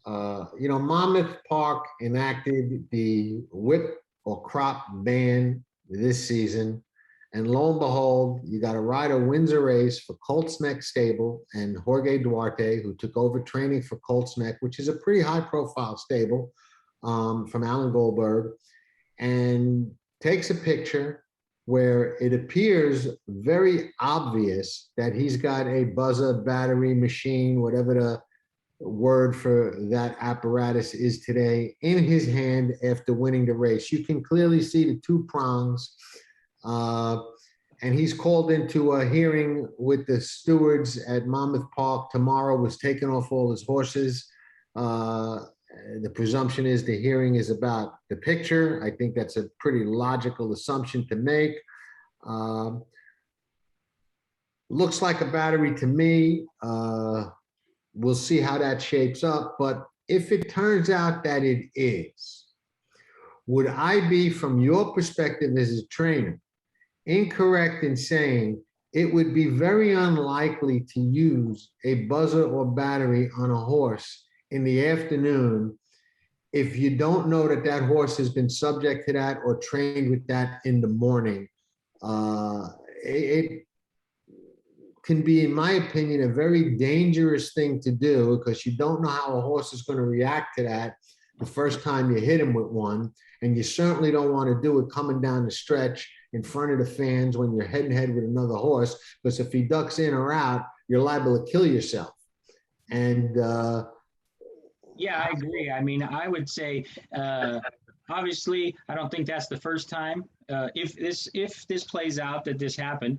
You know, Monmouth Park enacted the whip or crop ban this season. And lo and behold, you got a rider wins a race for Colts Neck Stable and Jorge Duarte, who took over training for Colts Neck, which is a pretty high profile stable, from Alan Goldberg, and takes a picture where it appears very obvious that he's got a buzzer, battery, machine, whatever the word for that apparatus is today, in his hand after winning the race. You can clearly see the two prongs. And he's called into a hearing with the stewards at Monmouth Park tomorrow, was taking off all his horses. The presumption is the hearing is about the picture. I think that's a pretty logical assumption to make. Looks like a battery to me. We'll see how that shapes up. But if it turns out that it is, would I be, from your perspective as a trainer, incorrect in saying it would be very unlikely to use a buzzer or battery on a horse in the afternoon if you don't know that that horse has been subject to that or trained with that in the morning? It can be, in my opinion, a very dangerous thing to do because you don't know how a horse is going to react to that the first time you hit him with one. And you certainly don't want to do it coming down the stretch in front of the fans when you're head and head with another horse, because if he ducks in or out, you're liable to kill yourself. And yeah, I agree. I mean, I would say, obviously, I don't think that's the first time. If this plays out that this happened,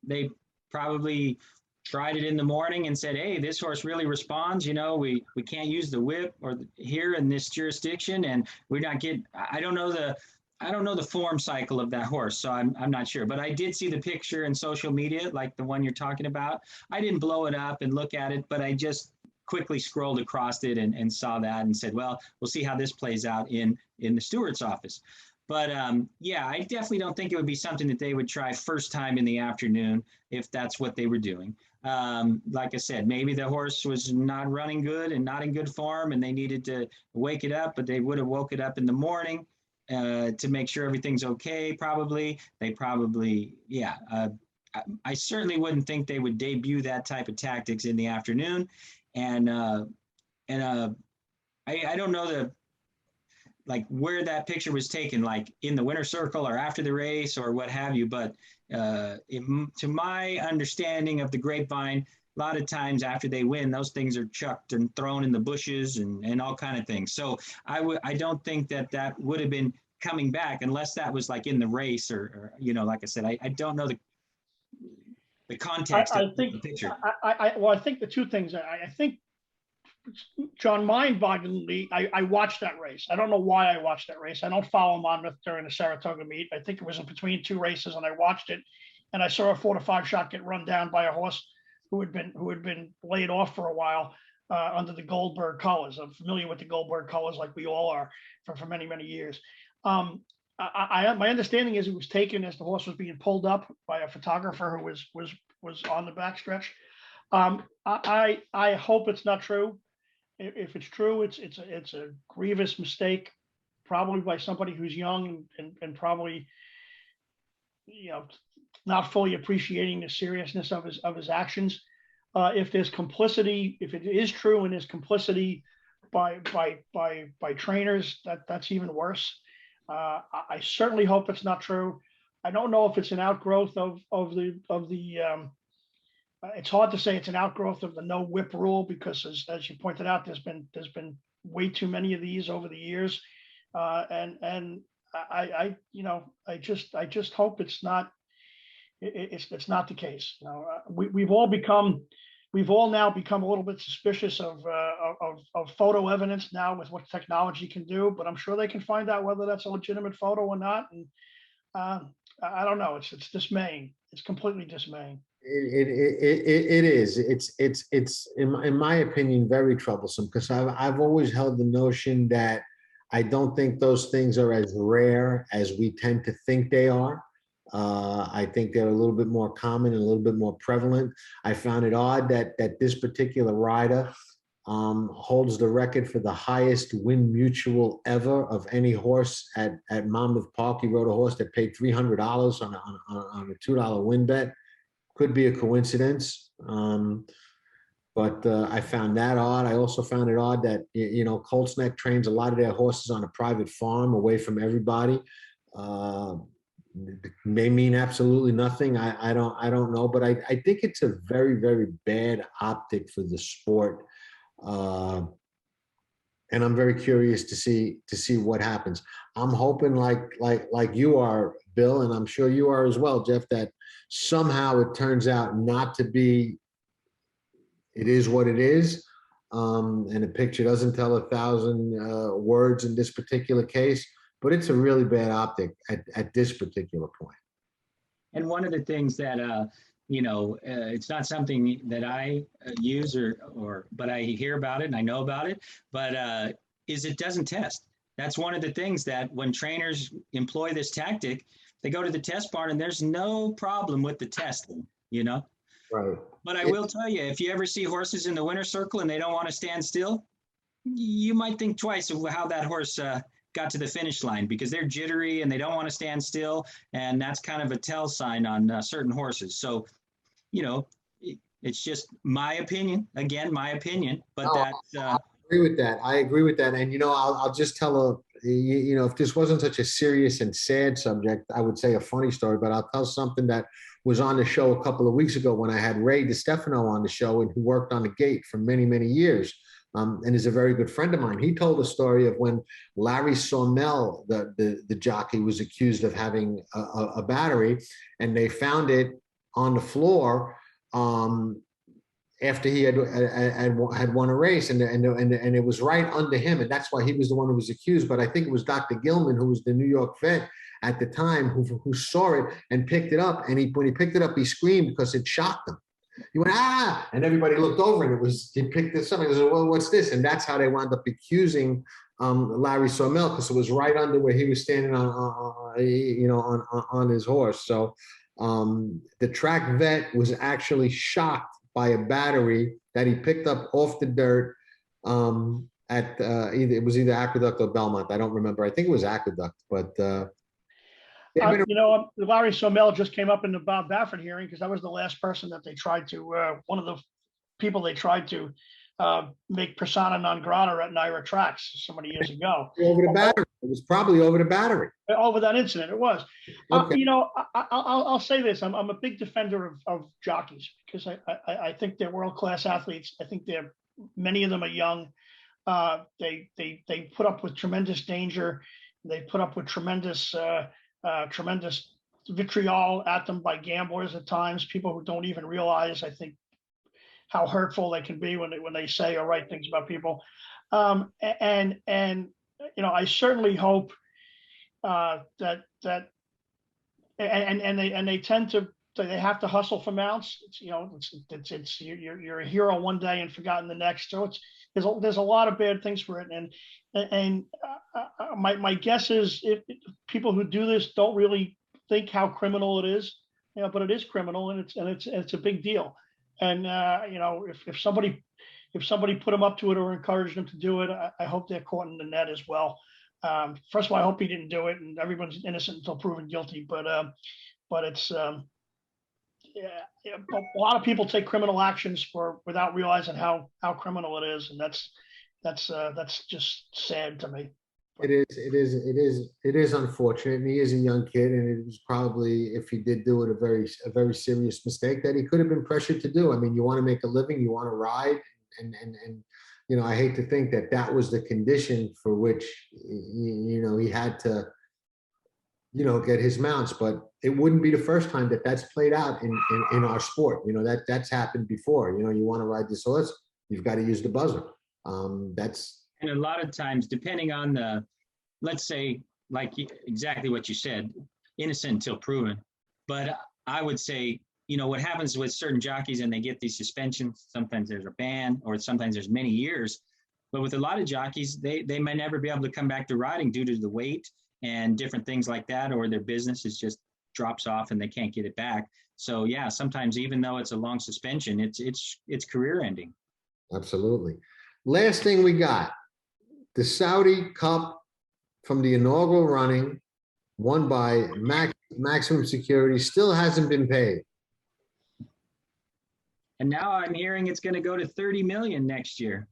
they probably tried it in the morning and said, hey, this horse really responds. You know, we can't use the whip or here in this jurisdiction, and we're not getting. I don't know the form cycle of that horse, so I'm not sure. But I did see the picture in social media, like the one you're talking about. I didn't blow it up and look at it, but I just quickly scrolled across it and saw that and said, well, we'll see how this plays out in the steward's office. But yeah, I definitely don't think it would be something that they would try first time in the afternoon if that's what they were doing. Like I said, maybe the horse was not running good and not in good form and they needed to wake it up, but they would have woke it up in the morning to make sure everything's okay. Yeah. I certainly wouldn't think they would debut that type of tactics in the afternoon. And I don't know where that picture was taken, like in the winner's circle or after the race or what have you. But to my understanding of the grapevine, a lot of times after they win, those things are chucked and thrown in the bushes and all kind of things. So I don't think that would have been coming back unless that was like in the race or you know, like I said, I don't know the context of the picture. I think the two things, I think, John, mind-bogglingly, I watched that race. I don't know why I watched that race. I don't follow Monmouth during the Saratoga meet. I think it was in between two races, and I watched it, and I saw a 4-to-5 shot get run down by a horse who had been laid off for a while under the Goldberg colors. I'm familiar with the Goldberg colors, like we all are, for many, many years. My understanding is it was taken as the horse was being pulled up by a photographer who was on the backstretch. I hope it's not true. If it's true, it's a grievous mistake, probably by somebody who's young and probably not fully appreciating the seriousness of his actions. If there's complicity, if it is true and there's complicity by trainers, that's even worse. I certainly hope it's not true. I don't know if it's an outgrowth of the it's hard to say it's an outgrowth of the no whip rule, because as you pointed out, there's been way too many of these over the years. And I just hope it's not the case. We've all now become a little bit suspicious of photo evidence now with what technology can do, but I'm sure they can find out whether that's a legitimate photo or not. And I don't know. It's dismaying. It's completely dismaying. It is. It's in my opinion very troublesome, because I've always held the notion that I don't think those things are as rare as we tend to think they are. I think they're a little bit more common and a little bit more prevalent. I found it odd that this particular rider holds the record for the highest win mutual ever of any horse at Monmouth Park. He rode a horse that paid $300 on a $2 win bet. Could be a coincidence, but I found that odd. I also found it odd that Colts Neck trains a lot of their horses on a private farm away from everybody. May mean absolutely nothing. I don't know, but I think it's a very, very bad optic for the sport, and I'm very curious to see what happens. I'm hoping like you are, Bill, and I'm sure you are as well, Jeff, that somehow it turns out not to be. It is what it is, and a picture doesn't tell 1,000 words in this particular case. But it's a really bad optic at this particular point. And one of the things that, it's not something that I use but I hear about it and I know about it, but is it doesn't test. That's one of the things that when trainers employ this tactic, they go to the test barn and there's no problem with the testing, Right. But I will tell you, if you ever see horses in the winner's circle and they don't want to stand still, you might think twice of how that horse got to the finish line, because they're jittery and they don't want to stand still. And that's kind of a tell sign on certain horses. So, it's just my opinion, but No, I agree with that. I agree with that. And, I'll just tell if this wasn't such a serious and sad subject, I would say a funny story, but I'll tell something that was on the show a couple of weeks ago when I had Ray DiStefano on the show, and who worked on the gate for many, many years. And is a very good friend of mine. He told a story of when Larry Sawmell, the jockey, was accused of having a battery, and they found it on the floor after he had won a race, and it was right under him, and that's why he was the one who was accused. But I think it was Dr. Gilman, who was the New York vet at the time, who saw it and picked it up. And when he picked it up, he screamed because it shocked him. He went, ah, and everybody looked over, and he picked this up and he said, well, what's this? And that's how they wound up accusing Larry Sawmell, because it was right under where he was standing on his horse. So the track vet was actually shocked by a battery that he picked up off the dirt at it was either Aqueduct or Belmont. I don't remember. I think it was Aqueduct, but Larry Sawmell just came up in the Bob Baffert hearing, because that was the last person that they tried to, one of the people they tried to make persona non grata at Naira Tracks so many years ago. Over the battery. It was probably over the battery. Over that incident, it was. Okay. I'll say this. I'm a big defender of jockeys, because I think they're world-class athletes. I think many of them are young. They put up with tremendous danger. They put up with tremendous vitriol at them by gamblers at times, people who don't even realize, I think, how hurtful they can be when they say or write things about people. And I certainly hope that they tend to, they have to hustle for mounts. It's you're a hero one day and forgotten the next. So there's a lot of bad things for it. And my guess is if people who do this don't really think how criminal it is, but it is criminal, and it's a big deal. And if somebody put them up to it or encouraged them to do it, I hope they're caught in the net as well. First of all, I hope he didn't do it, and everyone's innocent until proven guilty. But but it's yeah, a lot of people take criminal actions without realizing how criminal it is, and that's just sad to me. It is unfortunate, and he is a young kid, and it was probably, if he did do it, a very serious mistake that he could have been pressured to do. I mean, you want to make a living, you want to ride, and you know, I hate to think that that was the condition for which he had to get his mounts, but it wouldn't be the first time that that's played out in our sport. You know, that's happened before. You know, you want to ride this horse, you've got to use the buzzer. And a lot of times, depending on the, let's say, like exactly what you said, innocent until proven. But I would say, what happens with certain jockeys and they get these suspensions, sometimes there's a ban or sometimes there's many years. But with a lot of jockeys, they might never be able to come back to riding due to the weight and different things like that, or their business is just drops off and they can't get it back. So yeah, sometimes even though it's a long suspension, it's career ending. Absolutely. Last thing we got, the Saudi Cup from the inaugural running, won by Maximum Security, still hasn't been paid. And now I'm hearing it's going to go to 30 million next year.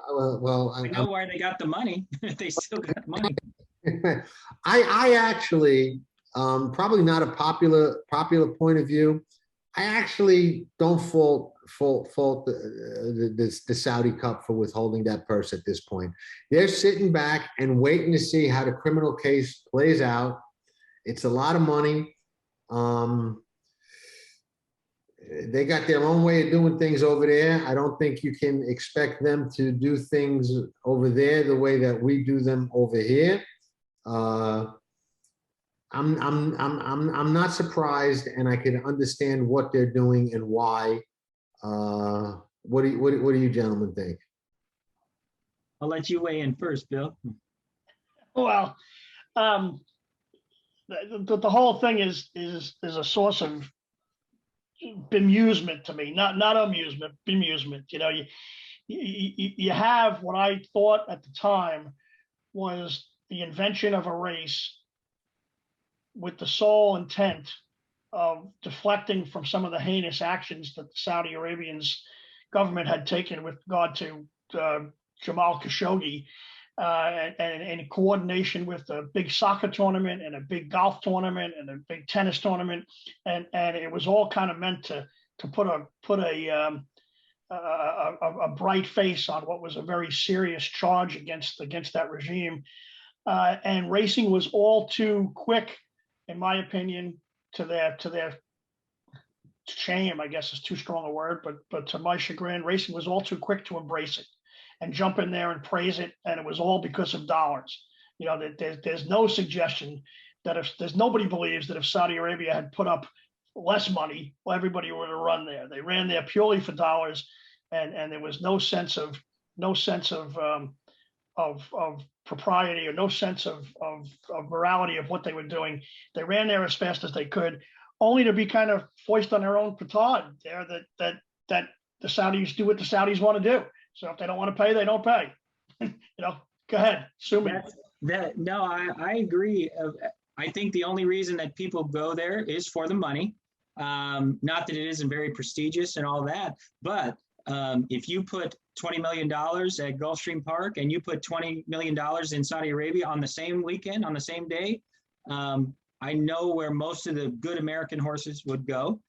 Well, I know why they got the money. They still got money. I actually, probably not a popular point of view, I actually don't fault the Saudi Cup for withholding that purse at this point. They're sitting back and waiting to see how the criminal case plays out. It's a lot of money. They got their own way of doing things over there. I don't think you can expect them to do things over there the way that we do them over here. I'm not surprised, and I can understand what they're doing and why. What do you gentlemen think? I'll let you weigh in first, Bill. Well, the whole thing is a source of bemusement to me, not amusement, bemusement. You have what I thought at the time was the invention of a race with the sole intent of deflecting from some of the heinous actions that the Saudi Arabians government had taken with regard to Jamal Khashoggi, and in coordination with a big soccer tournament and a big golf tournament and a big tennis tournament, and it was all kind of meant to put a bright face on what was a very serious charge against that regime, and racing was all too quick, in my opinion, to their shame, I guess is too strong a word, but to my chagrin, racing was all too quick to embrace it and jump in there and praise it, and it was all because of dollars. There's no suggestion that nobody believes that if Saudi Arabia had put up less money, well, everybody would have run there. They ran there purely for dollars, and there was no sense of propriety or no sense of morality of what they were doing. They ran there as fast as they could, only to be kind of foist on their own petard there that the Saudis do what the Saudis want to do. So if they don't want to pay, they don't pay. Go ahead, sue me. No, I agree. I think the only reason that people go there is for the money. Not that it isn't very prestigious and all that, but if you put $20 million at Gulfstream Park and you put $20 million in Saudi Arabia on the same weekend, on the same day, I know where most of the good American horses would go,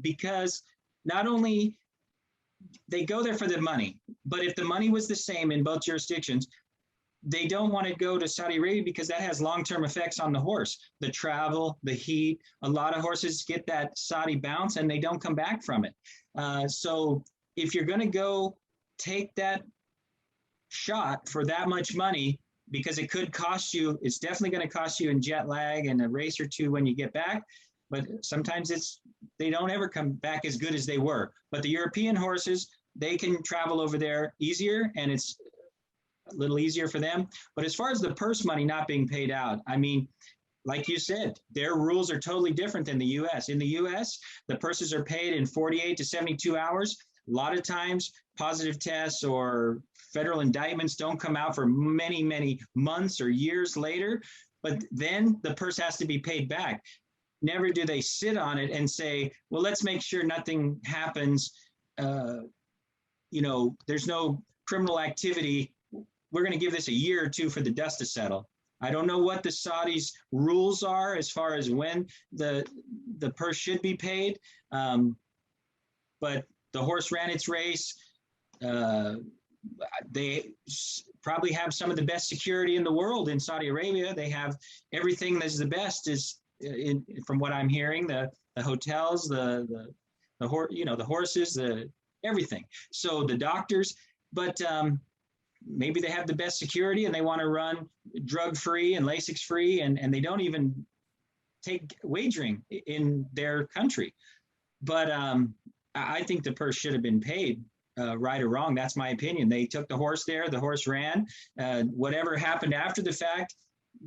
because not only they go there for the money, but if the money was the same in both jurisdictions, they don't want to go to Saudi Arabia because that has long-term effects on the horse. The travel, the heat, a lot of horses get that Saudi bounce and they don't come back from it. So if you're going to go take that shot for that much money, because it could cost you, it's definitely going to cost you in jet lag and a race or two when you get back. But sometimes they don't ever come back as good as they were. But the European horses, they can travel over there easier, and it's a little easier for them. But as far as the purse money not being paid out, I mean, like you said, their rules are totally different than the U.S. In the U.S., the purses are paid in 48 to 72 hours. A lot of times, positive tests or federal indictments don't come out for many, many months or years later. But then the purse has to be paid back. never do they sit on it and say, well, let's make sure nothing happens. There's no criminal activity. We're going to give this a year or two for the dust to settle. I don't know what the Saudis' rules are as far as when the purse should be paid, but the horse ran its race. They probably have some of the best security in the world in Saudi Arabia. They have everything that's the best, from what I'm hearing, the hotels, the horses, everything. So the doctors, but maybe they have the best security and they want to run drug-free and LASIX-free, and they don't even take wagering in their country. But I think the purse should have been paid, right or wrong. That's my opinion. They took the horse there, the horse ran. Whatever happened after the fact,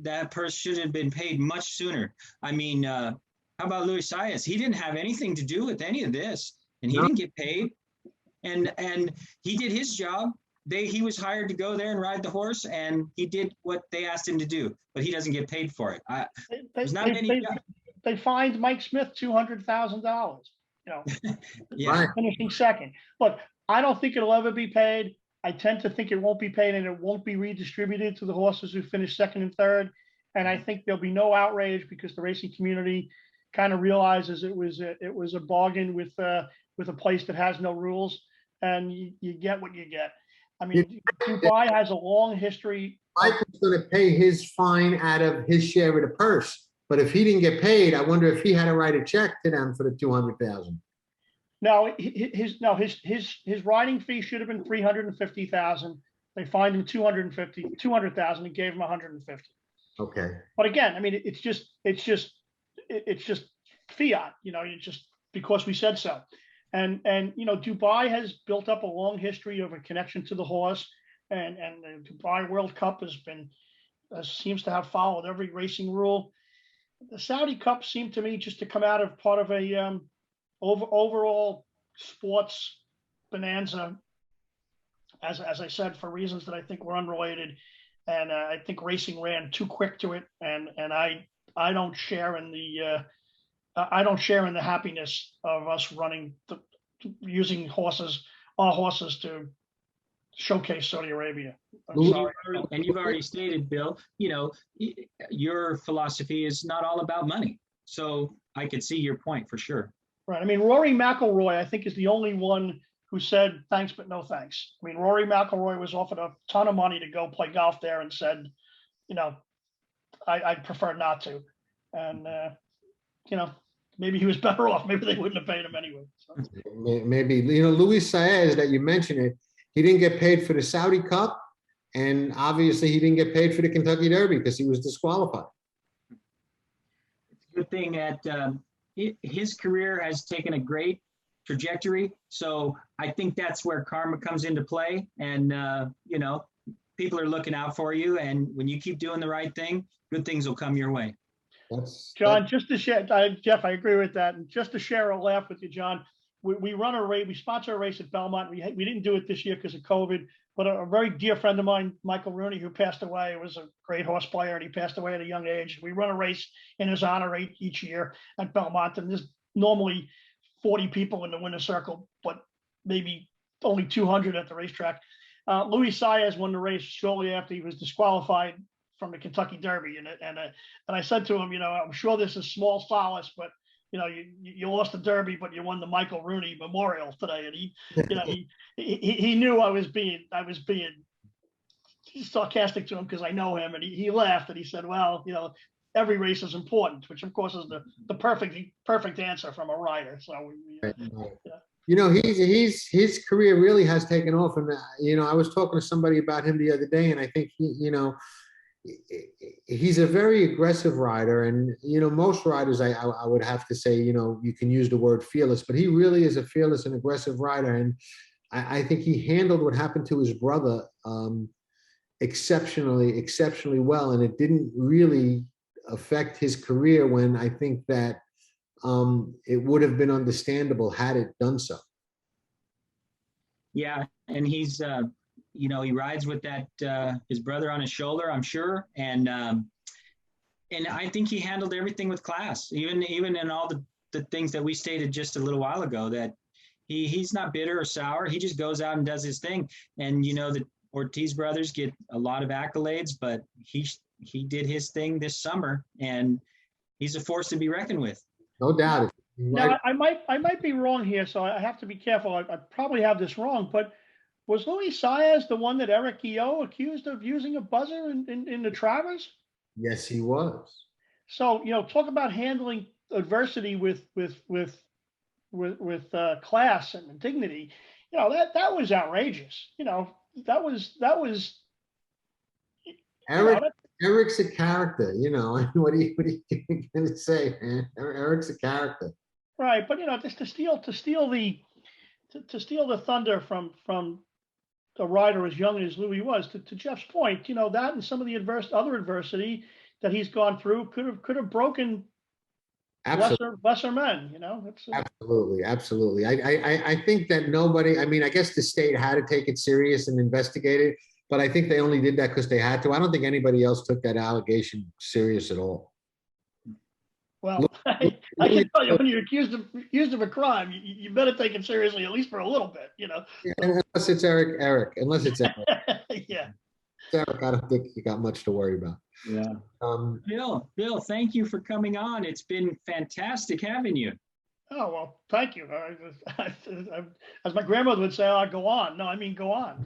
that purse should have been paid much sooner. I mean, how about Luis Saez? He didn't have anything to do with any of this, and he didn't get paid. And he did his job. He was hired to go there and ride the horse, and he did what they asked him to do, but he doesn't get paid for it. They fined Mike Smith $200,000. Yeah. Finishing second. Look, I don't think it'll ever be paid. I tend to think it won't be paid, and it won't be redistributed to the horses who finish second and third. And I think there'll be no outrage because the racing community kind of realizes it was a bargain with a place that has no rules, and you get what you get. I mean, Dubai has a long history. Michael's going to pay his fine out of his share of the purse, but if he didn't get paid, I wonder if he had to write a check to them for the $200,000. No, his riding fee should have been $350,000. They fined him $200,000 and gave him $150,000. Okay. But again, I mean, it's just fiat. It's just because we said so. And Dubai has built up a long history of a connection to the horse, and the Dubai World Cup seems to have followed every racing rule. The Saudi Cup seemed to me just to come out of part of a overall sports bonanza, as I said, for reasons that I think were unrelated, and I think racing ran too quick to it, and I don't share in the happiness of us using our horses to showcase Saudi Arabia. And you've already stated, Bill, your philosophy is not all about money. So I could see your point for sure. Right. I mean, Rory McIlroy, I think, is the only one who said thanks, but no thanks. I mean, Rory McIlroy was offered a ton of money to go play golf there and said, I'd prefer not to. And, maybe he was better off. Maybe they wouldn't have paid him anyway. So. Maybe, Luis Saez, that you mentioned it, he didn't get paid for the Saudi Cup, and obviously he didn't get paid for the Kentucky Derby because he was disqualified. It's a good thing that his career has taken a great trajectory. So I think that's where karma comes into play. And, people are looking out for you. And when you keep doing the right thing, good things will come your way. John, just to share, Jeff, I agree with that. And just to share a laugh with you, John, we run a race, we sponsor a race at Belmont. We didn't do it this year because of COVID, but a very dear friend of mine, Michael Rooney, who passed away, was a great horse player, and he passed away at a young age. We run a race in his honor each year at Belmont, and there's normally 40 people in the winner's circle, but maybe only 200 at the racetrack. Luis Saez won the race shortly after he was disqualified from the Kentucky Derby, and I said to him, I'm sure this is small solace, but you lost the Derby, but you won the Michael Rooney Memorial today, and he knew I was being sarcastic to him because I know him, and he laughed and he said, well, every race is important, which of course is the perfect answer from a rider. So his career really has taken off, and I was talking to somebody about him the other day, and I think he's a very aggressive rider, and most riders I would have to say you can use the word fearless, but he really is a fearless and aggressive rider, and I think he handled what happened to his brother exceptionally well, and it didn't really affect his career when I think that it would have been understandable had it done so. Yeah, and he's he rides with that his brother on his shoulder, I'm sure, and And I think he handled everything with class, even in all the things that we stated just a little while ago, that he's not bitter or sour. He just goes out and does his thing. And the Ortiz brothers get a lot of accolades, but he did his thing this summer, and he's a force to be reckoned with. No doubt. Now, I might be wrong here, so I have to be careful. I probably have this wrong, but was Luis Saez the one that Eric Eo accused of using a buzzer in the Travers? Yes, he was. So, talk about handling adversity with class and dignity. That was outrageous. That was Eric's a character, what are you going to say, man? Eric's a character. Right, but just to steal the thunder from a rider as young as Louis was, to Jeff's point, that and some of the other adversity that he's gone through could have broken lesser men. Absolutely. I think that nobody. I mean, I guess the state had to take it serious and investigate it, but I think they only did that because they had to. I don't think anybody else took that allegation serious at all. Well, I can tell you, when you're accused of a crime, you better take it seriously, at least for a little bit, Yeah, unless it's Eric. Unless it's Eric. Yeah. Eric, I don't think you got much to worry about. Yeah. Bill, thank you for coming on. It's been fantastic having you. Oh, well, thank you. As my grandmother would say, "Oh, go on." No, I mean, go on.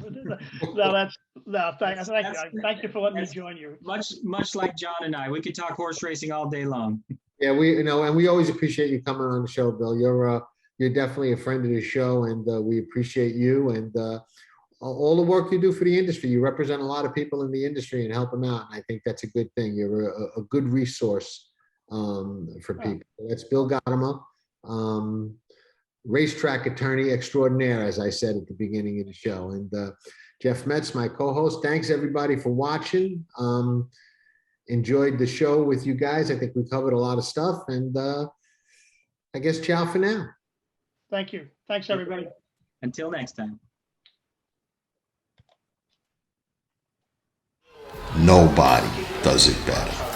Thank you for letting me join you. Much like John and I, we could talk horse racing all day long. Yeah, and we always appreciate you coming on the show, Bill. You're definitely a friend of the show, and we appreciate you and all the work you do for the industry. You represent a lot of people in the industry and help them out. And I think that's a good thing. You're a good resource for people. That's Bill Gotimer, racetrack attorney extraordinaire, as I said at the beginning of the show. And Jeff Metz, my co-host. Thanks everybody for watching. Enjoyed the show with you guys. I think we covered a lot of stuff, and I guess ciao for now. Thank you. Thanks everybody. Until next time. Nobody does it better.